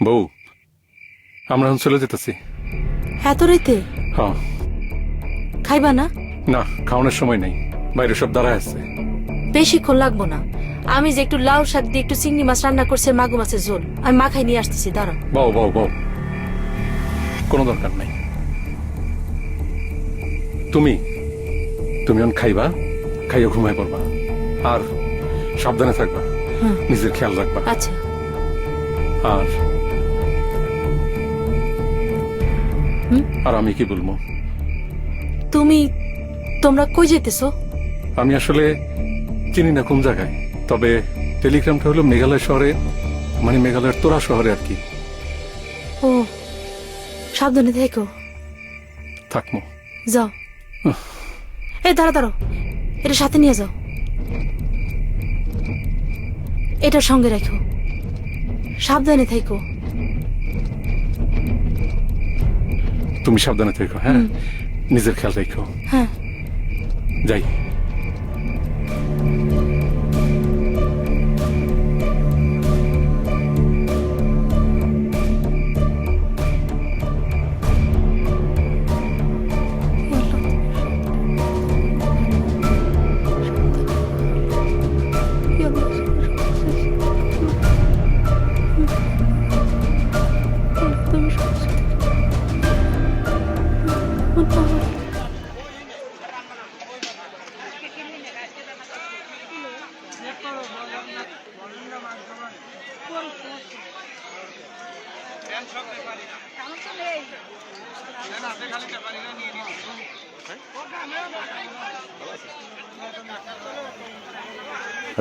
Speaker 4: বউ, আমরা এখন চলে যেতেছি।
Speaker 5: এত রাইতে?
Speaker 4: হ্যাঁ।
Speaker 5: খাইবা না?
Speaker 4: না, খাওয়ানোর সময় নেই, বাইরে সব দাঁড়ায় আছে।
Speaker 5: বেশিক্ষণ লাগবো না। আমি যে একটু লাউ শাক দিয়ে একটু চিংড়ি মাছ রান্না করছি, মাগুর মাছের ঝোল, আমি মাখাই নিয়ে আসতেছি, দাঁড়াও।
Speaker 4: বাও বাও বাও, কোনো দরকার নাই। তুমি এখন খাইবা, খাইয়া ঘুমায় পড়বা, আর সাবধানে থাকবা, নিজের খেয়াল রাখবা।
Speaker 5: আচ্ছা।
Speaker 4: আর আর আমি কি বলবো?
Speaker 5: তোমরা কই যেতেছো?
Speaker 4: আমি আসলে চিনি না কোন জায়গায়, তবে টেলিগ্রামটা হলো মেঘালয় শহরে, মানে মেঘালয়ের তোরা শহরে আর কি।
Speaker 5: ও, সাবধানে থেকো।
Speaker 4: থাকবো।
Speaker 5: যাও। এই দাঁড়াও, এটা সাথে নিয়ে যাও, এটা সঙ্গে রাখো, সাবধানে থেকো।
Speaker 4: তুমি সাবধানে থেকো, হ্যাঁ, নিজের খেয়াল রেখো।
Speaker 5: হ্যাঁ,
Speaker 4: যাই।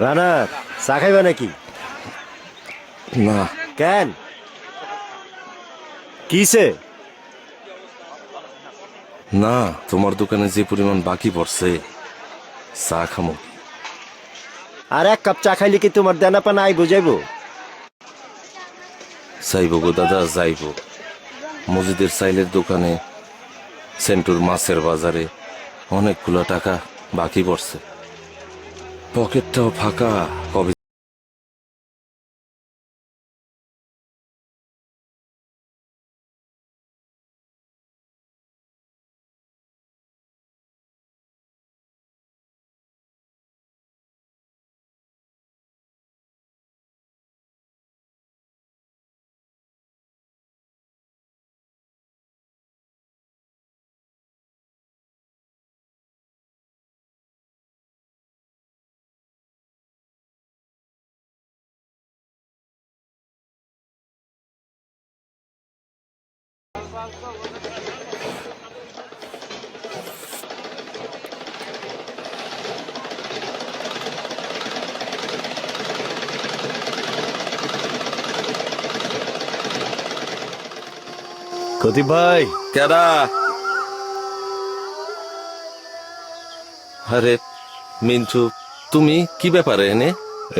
Speaker 3: রানা চা খাইবা নাকি?
Speaker 1: না,
Speaker 3: কেন কিসে?
Speaker 1: না, তোমার দোকানে যে পরিমাণ বাকি পড়ছে, চা খামো।
Speaker 3: আর এক কাপ চা খাইলে কি তোমার দেনা পানা আই বুঝাইবো?
Speaker 1: যাইব গো দাদা, যাইব। মসজিদের সাইলের দোকানে, সেন্টুর মাছের বাজারে অনেকগুলো টাকা বাকি পড়ছে। পকেটটাও ফাঁকা। কবে
Speaker 7: খতিব ভাই,
Speaker 1: কেডা? আরে মিন্টু, তুমি কি ব্যাপারে এনে?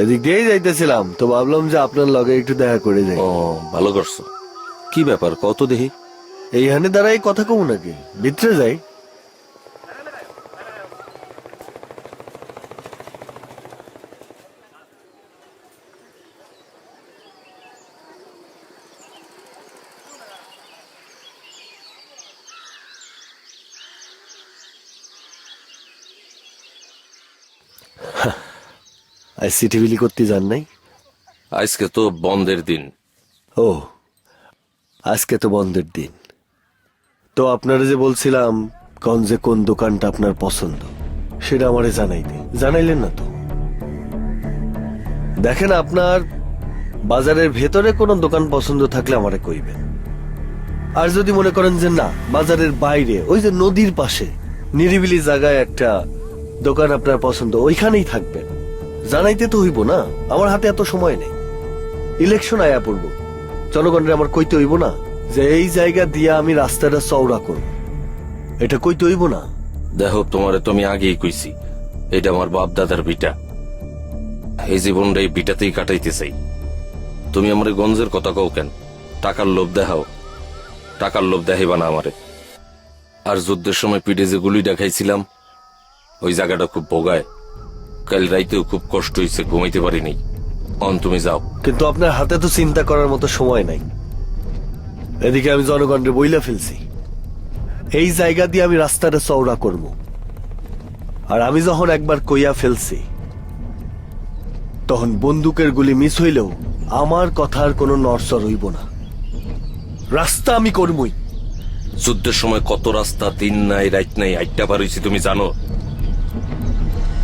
Speaker 7: এদিক দিয়েই যাইতেছিলাম তো ভাবলাম যে আপনার লগে একটু দেখা করে যাই।
Speaker 1: ও, ভালো করছো। কি ব্যাপার কত দেখি?
Speaker 7: এইখানে দাঁড়াই কথা কম নাকি? ভিতরে যাই। আজ সিটি বিলি করতে যান নাই?
Speaker 1: আজকে তো বন্ধের দিন।
Speaker 7: ও, আজকে তো বন্ধের দিন। তো আপনারা যে বলছিলাম গঞ্জে কোন দোকানটা আপনার পছন্দ, সেটা আমারে জানাইলেন না তো। দেখেন, আপনার বাজারের ভেতরে কোন দোকান পছন্দ থাকলে আমারে কইবেন। আর যদি মনে করেন যে না, বাজারের বাইরে ওই যে নদীর পাশে নিরিবিলি জায়গায় একটা দোকান আপনার পছন্দ, ওইখানেই থাকবেন। জানাইতে তো হইব না, আমার হাতে এত সময় নেই। ইলেকশন আয়া পড়বো, জনগণের আমার কইতে হইব না যে এই জায়গা দিয়ে আমি রাস্তাটা চওড়া করব? এটা কইতে হইব না?
Speaker 1: দেখো, তোমারে তো আমি আগেই কইছি, এটা আমার বাপ দাদার ভিটা। এই জীবনটা এই ভিটাতেই কাটাইতে চাই। তুমি আমার গঞ্জের কথা কও কেন? টাকার লোভ দেখাও। টাকার লোভ দেখাইবা না আমারে। আর যুদ্ধের সময় পিঠে যে গুলি দেখাইছিলাম, ওই জায়গাটা খুব ভোগায়। কাল রাইতেও খুব কষ্ট হয়েছে, ঘুমাইতে পারিনি। অন তুমি যাও।
Speaker 7: কিন্তু আপনার হাতে তো চিন্তা করার মতো সময় নাই। এদিকে আমি জনগণকে বইলা ফেলছি এই জায়গা দিয়ে আমি রাস্তাটা চওড়া করব। আর আমি যখন একবার কইয়া ফেলছি, তখন বন্দুকের গুলি মিস হইলেও আমার কথার কোনো নড়চড় হইব না। রাস্তা আমি করবই।
Speaker 1: যুদ্ধের সময় কত রাস্তা দিন নাই রাত নাই আইটা পার হইছি তুমি জানো?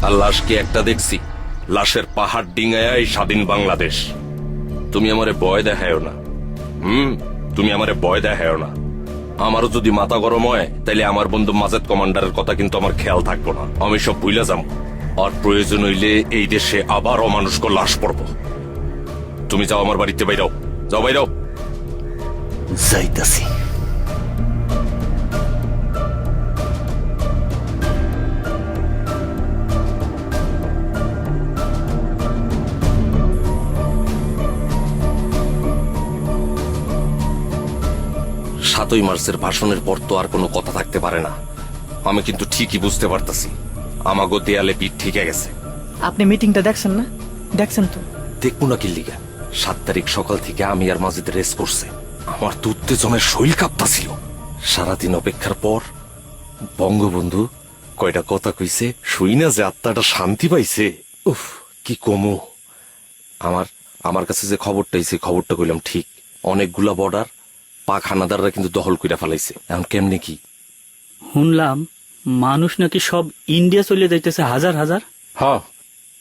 Speaker 1: আর লাশ কি একটা দেখছি? লাশের পাহাড় ডিঙায় স্বাধীন বাংলাদেশ। তুমি আমারে ভয় দেখায়ও না। তুমি আমারে ভয় দেখায়ও না। আমারও যদি মাথা গরম হয়, তাইলে আমার বন্ধু মাজেদ কমান্ডারের কথা কিন্তু আমার খেয়াল থাকবো না। আমি সব ভুলে যাম। আর প্রয়োজন হইলে এই দেশে আবার অমানুষকে লাশ পড়ব। তুমি যাও, আমার বাড়িতে বাইরাও। যাও, বাইরাও।
Speaker 7: যাইতাছি।
Speaker 1: সাতই মার্চের ভাষণের পর তো আর কোনো কথা থাকতে পারে না। আমি কিন্তু ঠিকই বুঝতে পারতাছি আমাগো দেয়ালে পিঠ ঠিকে গেছে।
Speaker 2: আপনি মিটিংটা দেখছেন না? দেখছেন তো?
Speaker 1: দেখবো না কি লিগা? 7 তারিখ সকাল থেকে আমি আর মাজিদ রেস করছে। আমার তো উত্তেজনায় শরীর কাঁপতাছিল। সারাদিন অপেক্ষার পর বঙ্গবন্ধু কয়টা কথা কইছে, শুই না যে আত্মাটা শান্তি পাইছে। উফ, কি কমু। আমার কাছে যে খবরটা আইছে, খবরটা কইলাম ঠিক। অনেকগুলা বর্ডার পাক হানাদাররা কিন্তু দখল কইরা ফেলাইছে। এখন কেমনে কি?
Speaker 8: শুনলাম মানুষ নাকি সব ইন্ডিয়া চলে যাইতেছে, হাজার হাজার।
Speaker 4: হ্যাঁ,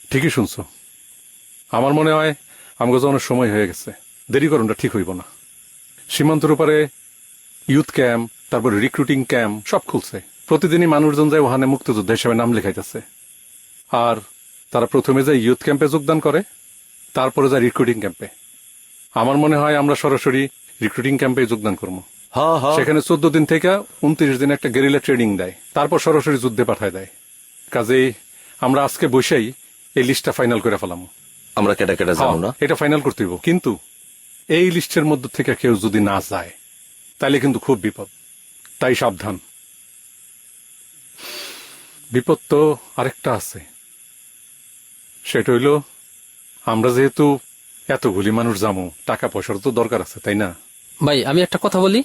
Speaker 4: ঠিকই শুনছো। আমার মনে হয় আমাকে অনেক সময় হয়ে গেছে। দেরি করুনটা ঠিক হইব না। সীমান্তের উপরে ইউথ ক্যাম্প, তারপরে রিক্রুটিং ক্যাম্প সব খুলছে। প্রতিদিনই মানুষজন যায় ওখানে মুক্তিযোদ্ধা হিসেবে নাম লেখাইতেছে। আর তারা প্রথমে যায় ইউথ ক্যাম্পে যোগদান করে, তারপরে যায় রিক্রুটিং ক্যাম্পে। আমার মনে হয় আমরা সরাসরি রিক্রুটিং ক্যাম্পে যোগদান করবো।
Speaker 1: হ্যাঁ হ্যাঁ,
Speaker 4: সেখানে 14 দিন থেকে 29 দিন একটা গেরিলা ট্রেনিং দেয়, তারপর সরাসরি যুদ্ধে পাঠায় দেয়। কাজেই আমরা আজকে বসেই এই লিস্টটা ফাইনাল করে ফেলাম।
Speaker 1: আমরা কেটা কেটা যাবো না।
Speaker 4: এটা ফাইনাল করতে হইব, কিন্তু এই লিস্টের মধ্যে থেকে কেউ যদি না যায় তাহলে কিন্তু খুব বিপদ। তাই সাবধান। বিপদ তো আরেকটা আছে, সেটা হইল আমরা যেহেতু এতগুলি মানুষ যাবো, টাকা পয়সার তো দরকার আছে, তাই না?
Speaker 11: ভাই আমি একটা কথা বলি,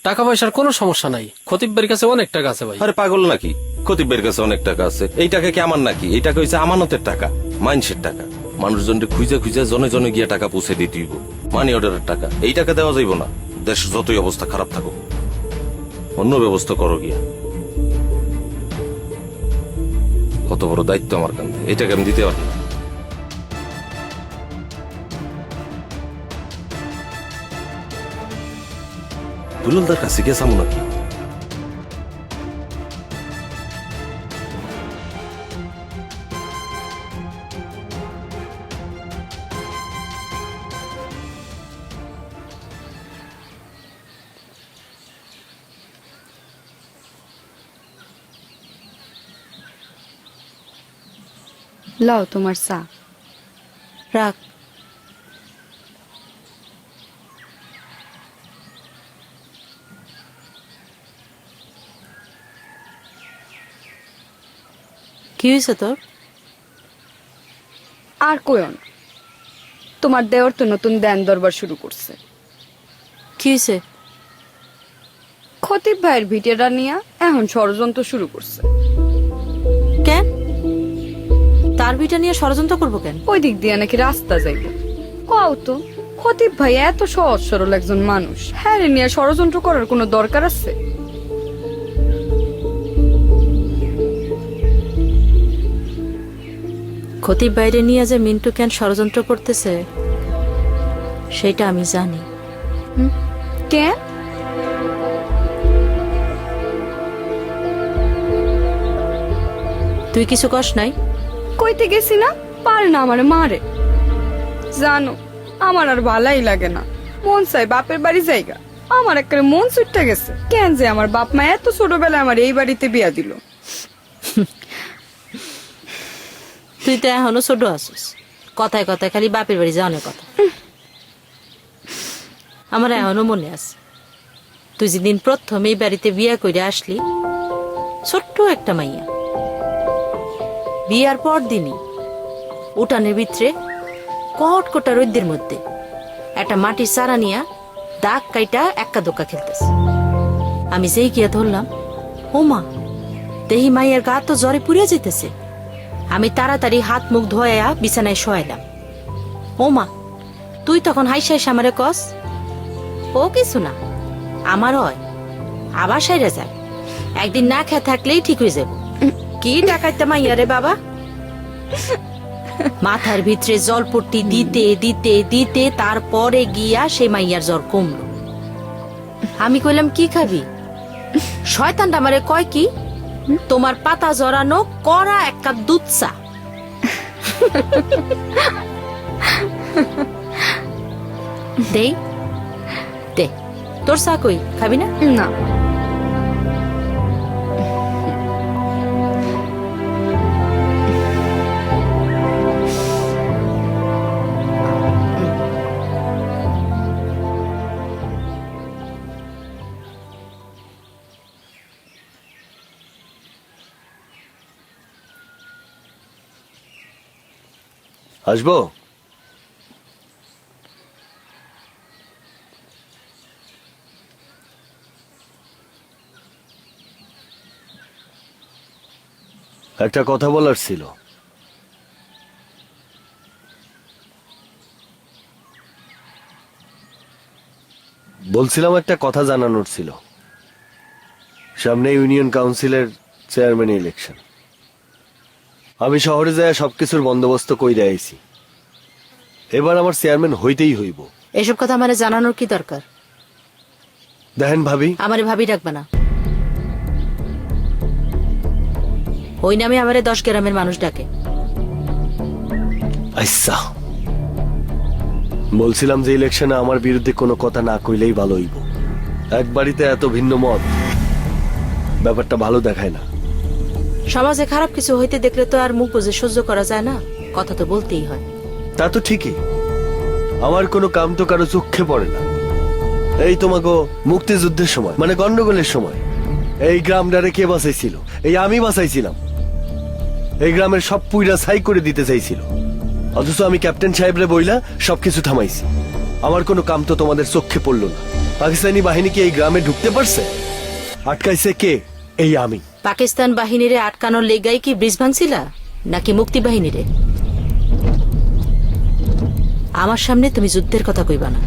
Speaker 11: টাকা পয়সার কোনো সমস্যা নাই, খতিবের কাছে অনেক টাকা আছে ভাই।
Speaker 1: আরে পাগল নাকি? খতিবের কাছে অনেক টাকা আছে। এই টাকা কি আমার নাকি? এই টাকা হচ্ছে আমানতের টাকা, মানুষের টাকা। মানুষজনকে খুঁজে খুঁজে জনে জনে গিয়ে টাকা পৌঁছে দিতে হইব। মানি অর্ডারের টাকা, এই টাকা দেওয়া যাইব না। দেশ যতই অবস্থা খারাপ থাকুক, অন্য ব্যবস্থা করো গিয়া। কত বড় দায়িত্ব আমার কাঁধে, এই টাকা আমি দিতে পারি না। দুলালদার কাছে গেছাম নাকি?
Speaker 6: লও তোমার চা।
Speaker 5: রাখ। কি হয়েছে তোর?
Speaker 6: আর কইও না, তোমার দেওর তো নতুন দেন দরবার শুরু করছে।
Speaker 5: কি হয়েছে?
Speaker 6: খতিব ভাইয়ের ভিডিওটা নিয়ে এখন ষড়যন্ত্র শুরু করছে।
Speaker 5: কেন? তার বিটা নিয়ে ষড়যন্ত্র করবো কেন?
Speaker 6: ওই দিক দিয়ে নাকি রাস্তা যাইব। কও তো, খতিব ভাই এত সহজ সরল একজন মানুষ, হ্যাঁ রে নিয়ে ষড়যন্ত্র করার কোনো দরকার আছে?
Speaker 5: খতিব বাইরে নিয়ে যে মিন্টু কেন ষড়যন্ত্র করতেছে সেটা আমি জানি।
Speaker 6: কেন?
Speaker 5: তুই কিছু কস নাই?
Speaker 6: কইতে গেছি না, পারে না আমারে মারে। জানো আমার আর ভালাই লাগে না, মন চাই বাপের বাড়ি জায়গা। আমার একটা মন ছুটতে গেছে, কেন যে আমার বাপ মা এত ছোটবেলায় আমার এই বাড়িতে বিয়া দিল।
Speaker 5: তুই তো এখনো ছোট আছিস, কথায় কথায় খালি বাপের বাড়ি যাওয়ানোর কথা। আমার এখনো মনে আছে, তুই যেদিন প্রথম এই বাড়িতে বিয়া করে আসলি, ছোট্ট একটা মাইয়া, বিয়ার পর দিনই উঠানের ভিতরে কটকটা রোদ্দের মধ্যে একটা মাটির চারা নিয়া দাগ কাইটা এক্কা দোকা খেলতেছে। আমি যেই গিয়া ধরলাম, ও মা, দেহি মাইয়ের গা তো জ্বরে পুড়িয়া যেতেছে। আমি তাড়াতাড়ি হাত মুখ ধোয়া বিছানায় শোয়াইলাম। ও মা, তুই তখন হাইসা হাইসা আমারে কস, ও কিছু না, আমার হয়, আবার সাইরা যায়, একদিন না খেয়ে থাকলেই ঠিক হয়ে যাব। কি ডাকাইতে মাইয়া রে বাবা! মাথার ভিতরে জলপট্টি দিতে দিতে দিতে তারপরে গিয়া সে মাইয়ার জ্বর কমলো। আমি কইলাম, কি খাবি? শয়তানটা আমারে কয় কি, তোমার পাতা জড়ানো কড়া এক কাপ দুধ চা। দেই দে, তোর চা কই, খাবি না?
Speaker 6: না।
Speaker 7: আসবো? একটা কথা বলার ছিল। বলছিলাম একটা কথা জানানোর ছিল। সামনে ইউনিয়ন কাউন্সিলের চেয়ারম্যান ইলেকশন। আমি শহরে যায় সবকিছুর বন্দোবস্ত কইরে আইছি। এবার আমার চেয়ারম্যান হইতেই হইব।
Speaker 5: এসব কথা আমারে জানানোর কি দরকার?
Speaker 7: দেখেন ভাবি,
Speaker 5: আমারে ভাবি ডাকবা না। ওই নামে আমারে 10 গ্রামের মানুষ ডাকে।
Speaker 7: আচ্ছা, বলছিলাম যে ইলেকশনে আমার বিরুদ্ধে কোনো কথা না কইলেই ভালো হইব। এক বাড়িতে এত ভিন্ন মত, ব্যাপারটা ভালো দেখায় না।
Speaker 5: সমাজে খারাপ কিছু হইতে দেখলে তো আর মুখ বুজে সহ্য করা যায় না, কথা তো বলতেই হয়।
Speaker 7: তা তো ঠিকই, আমার কোনো কাম তো কারো চোখে পড়ে না। এই তোমাকে মুক্তিযুদ্ধের সময়, মানে গন্ডগোলের সময়, এই গ্রামটারে কে বাঁচাইছিল? এই আমি বাঁচাইছিলাম। এই গ্রামের সব পুইরা ছাই করে দিতে চাইছিল, অথচ আমি ক্যাপ্টেন সাহেবরে বইলা সবকিছু থামাইছি। আমার কোনো কাম তো তোমাদের চোখে পড়লো না। পাকিস্তানি বাহিনী কি এই গ্রামে ঢুকতে পারছে? আটকাইছে কে? এই আমি।
Speaker 5: পাকিস্তান বাহিনীরে আটকানোর লেগাই কি ব্রিজ ভাঙছিলা নাকি মুক্তি বাহিনীরে? আমার সামনে তুমি যুদ্ধের কথা কইবা না।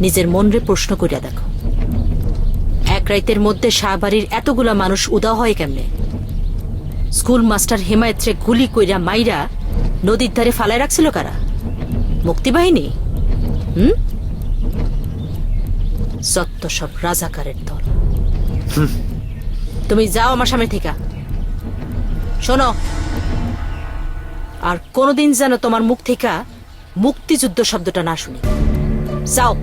Speaker 5: নিজের মনরে প্রশ্ন করিয়া দেখো, এক রাইতের মধ্যে শাহবাড়ির এতগুলা মানুষ উদাও হয় কেমনে? স্কুল মাস্টার হেমায়েতরে গুলি কইরা মাইরা নদীর ধারে ফালায় রাখছিল কারা? মুক্তি বাহিনী? যত সব রাজাকারের দল। তুমি যাও আমার সামনে থেকে। শোনো, আর কোনোদিন যেন তোমার মুখ থেকে মুক্তিযুদ্ধ শব্দটা না শুনি। যাও।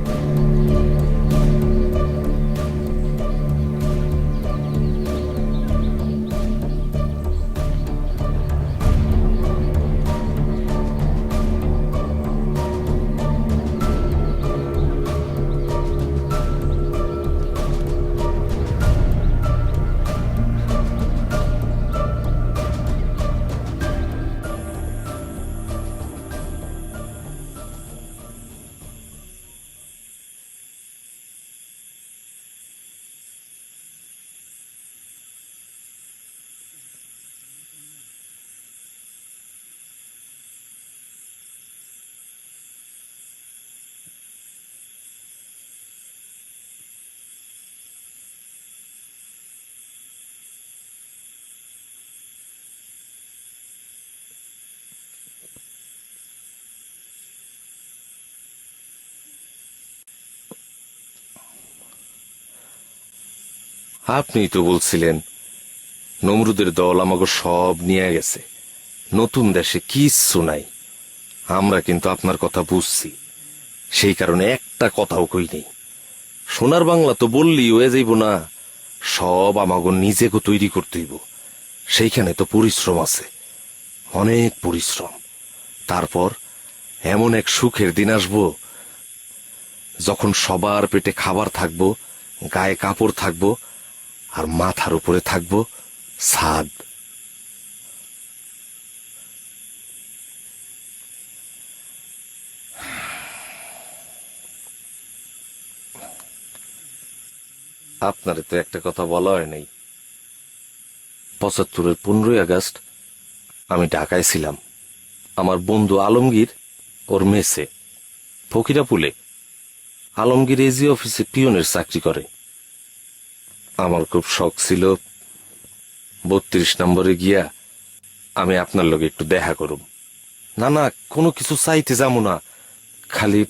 Speaker 1: আপনিই তো বলছিলেন নমরুদের দল আমাকে সব নিয়ে গেছে, নতুন দেশে কিচ্ছু নাই। আমরা কিন্তু আপনার কথা বুঝছি, সেই কারণে একটা কথাও কই নেই। সোনার বাংলা তো বললি হয়ে যাইব না, সব আমাকে নিজেকে তৈরি করতে হইব। সেইখানে তো পরিশ্রম আছে, অনেক পরিশ্রম। তারপর এমন এক সুখের দিন আসবো যখন সবার পেটে খাবার থাকবো, গায়ে কাপড় থাকবো, আর মাথার উপরে থাকবো ছাদ। আপনারে তো একটা কথা বলা হয় নাই। 75-এর 15ই আগস্ট আমি ঢাকায় ছিলাম। আমার বন্ধু আলমগীর ওর মেসে ফকিরাপুলে। আলমগীর এজি অফিসে পিয়নের চাকরি করে। আমার খুব শখ ছিল 32 নম্বরে গিয়া আমি আপনার লগে একটু দেখা করুম। না না, কোনো কিছু চাইতে যাবো না, খালি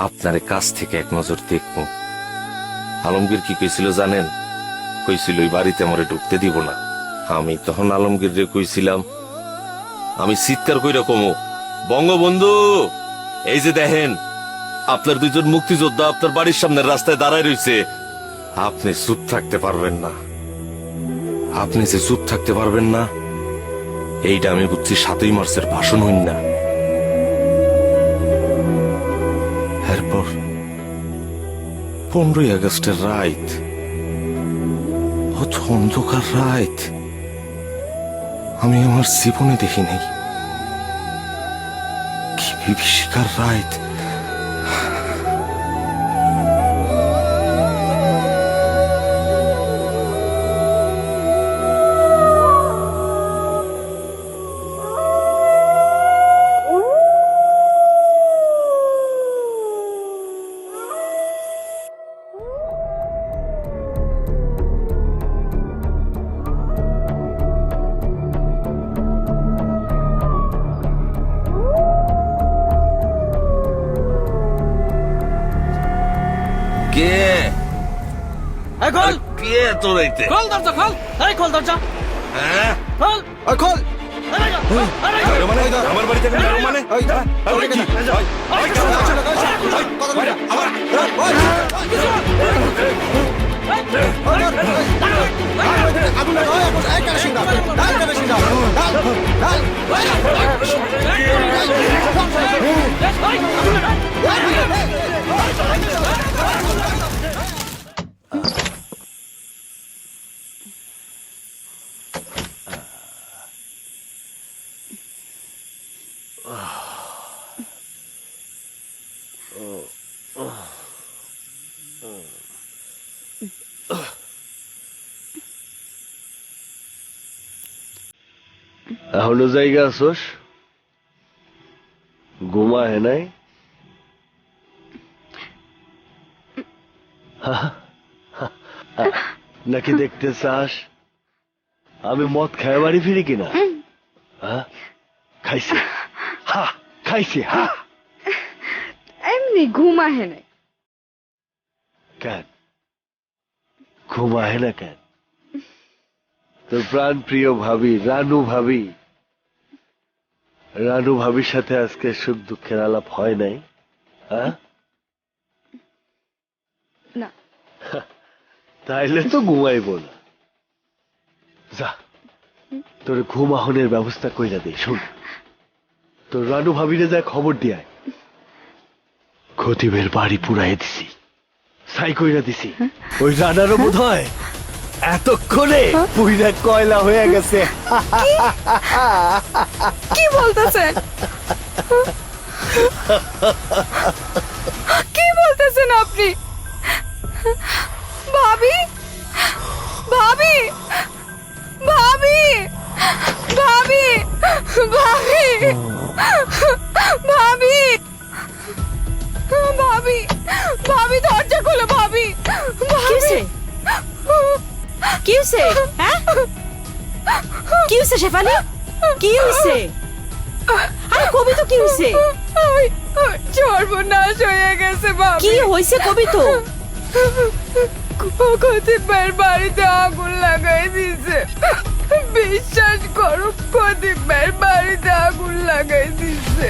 Speaker 1: আপনার কাছ থেকে এক নজর দেখব। আলমগীর কি কইছিল জানেন? কইছিল ওই বাড়িতে আমারে ঢুকতে দিব না। আমি তখন আলমগীর রে কইছিলাম, আমি চিৎকার কইরা কমো, বঙ্গবন্ধু এই যে দেখেন আপনার দুইজন মুক্তিযোদ্ধা আপনার বাড়ির সামনের রাস্তায় দাঁড়ায় রইছে, আপনি চুপ থাকতে পারবেন না। আপনি যে চুপ থাকতে পারবেন না এইটা আমি বুঝছি 7ই মার্চের ভাষণ হইন না। এরপর 15ই আগস্টের রাত, অত অন্ধকার রাত আমি আমার জীবনে দেখি নাই। কি বিভীষিকার রাত!
Speaker 2: খোল
Speaker 1: কে তোর এইতে
Speaker 2: খোল দরজা খোল এই খোল দরজা
Speaker 1: হ্যাঁ
Speaker 2: খোল
Speaker 9: খোল
Speaker 1: আমার বাড়ি থেকে মানে
Speaker 7: এখনো জায়গা আসোস ঘুমা হে নাই নাকি দেখতে চাস আমি মদ খায় বাড়ি ফিরি কিনা হ্যাঁ? খাইছি হা খাইছি হা
Speaker 6: এমনি ঘুম আহে নাই।
Speaker 7: কেন ঘুম আহে না কেন তোর প্রাণ প্রিয় ভাবি রানু ভাবির সাথে আজকে সুখ দুঃখের আলাপ হয় নাই হ্যাঁ
Speaker 6: না
Speaker 7: তাইলে তো ঘুমাইব না যা তোর ঘুম আহনের ব্যবস্থা কইরা দে শুন তোর রানু ভাবিরে যায় খবর দিয়ায় খতিবের বাড়ি পুরাই দিছি সাই কইরা দিছি ওই রানারও বোধ হয় এতক্ষণে পুইরা কয়লা হয়ে গেছে
Speaker 6: কি বলতেছেন কি বলতেছেন আপনি ভাবি ভাবি ভাবি ভাবি ভাবি ভাবি ভাবি ভাবি দরজা খোলো ভাবি
Speaker 5: কিসে কি হইছে হ্যাঁ কি হইছে শেফালি কি হইছে আরে কবি তো কি হইছে
Speaker 6: সর্বনাশ হয়ে গেছে ভাবি
Speaker 5: কি হইছে কবি তো
Speaker 6: খতিবের বাড়িতে আগুন লাগাই দিছে বিশ্বাস করো খতিবের বাড়িতে আগুন লাগাই দিছে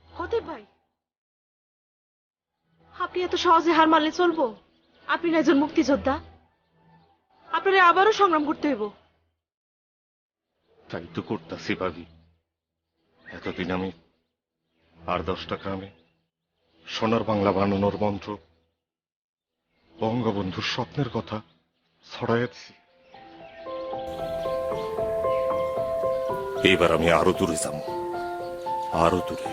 Speaker 5: খতিব ভাই আপনি এত সহজে হার মানলে চলবো আপনি না একজন মুক্তিযোদ্ধা আপনারে আবারও সংগ্রাম করতে হইব
Speaker 10: তাই তো করতেছি ভাবি এতদিন আমি আর 10 টাকা আমি সোনার বাংলা বানানোর মন্ত্র বঙ্গবন্ধুর স্বপ্নের কথা ছড়াইছি এবার আমি আরো দূরে যাব আরো দূরে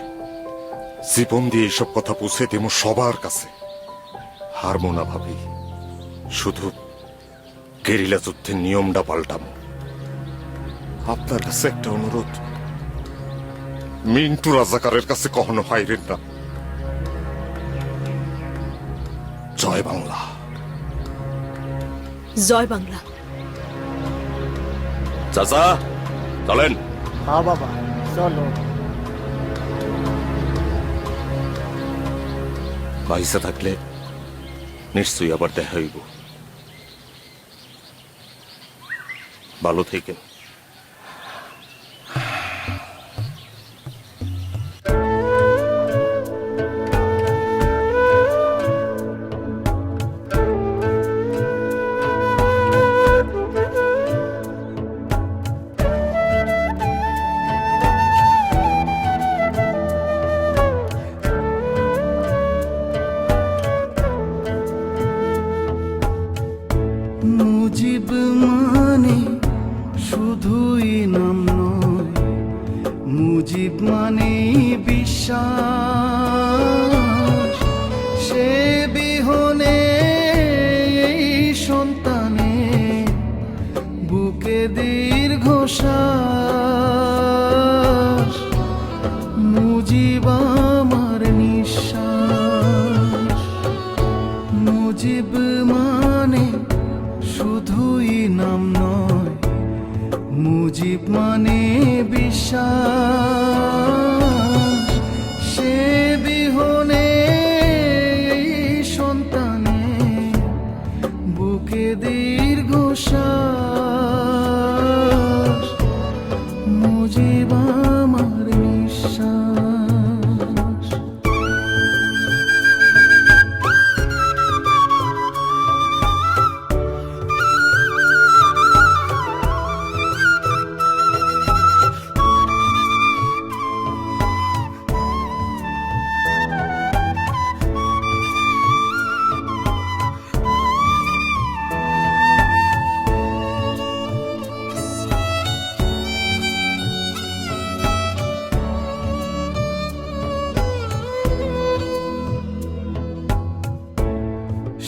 Speaker 10: জীবন দিয়ে এইসব কথা পৌঁছে দেব সবার কাছে হারমো না ভাবি শুধু গেরিলা যুদ্ধের নিয়মটা পাল্টাবো আপনার কাছে একটা অনুরোধ মিন্টু রাজাকারের কাছে কখনো হাইরেন না জয় বাংলা
Speaker 5: জয় বাংলা
Speaker 1: চাচা চলেন
Speaker 3: হ্যাঁ বাবা চলো
Speaker 1: পয়সা থাকলে নিশ্চয়ই আবার দেখা হইব ভালো থেকেন
Speaker 12: মুজিব মানে শুধুই নাম নয়, মুজিব মানে বিশ্বাস। সে বিহনে এই সন্তানে বুকে দীর্ঘশ্বাস। মুজিব আমার নিঃশ্বাস। মুজিব মানে শুধুই নাম নয়, মুজিব মানে বিশ্বাস। সে বিহনে এই সন্তানে বুকে দীর্ঘশ্বাস। মুজিব আমার নিঃশ্বাস।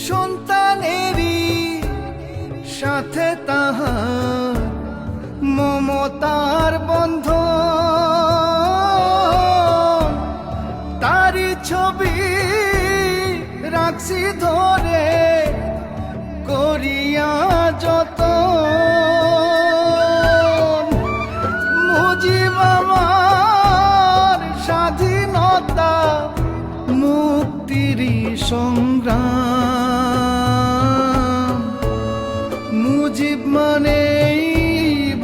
Speaker 12: সন্তানেরই সাথে তাহার মমতার বন্ধন। তারি ছবি রাখছি ধরে করিয়া যতন। মুজিব আমার স্বাধীনতা মুক্তির সংগ্রাম। মুজিব মানে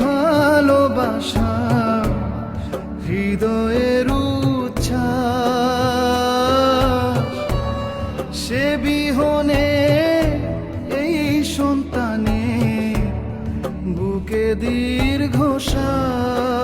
Speaker 12: ভালোবাসা, হৃদয়ের উচ্ছ্বাস। সে বিহনে এই সন্তানে বুকে দীর্ঘশ্বাস।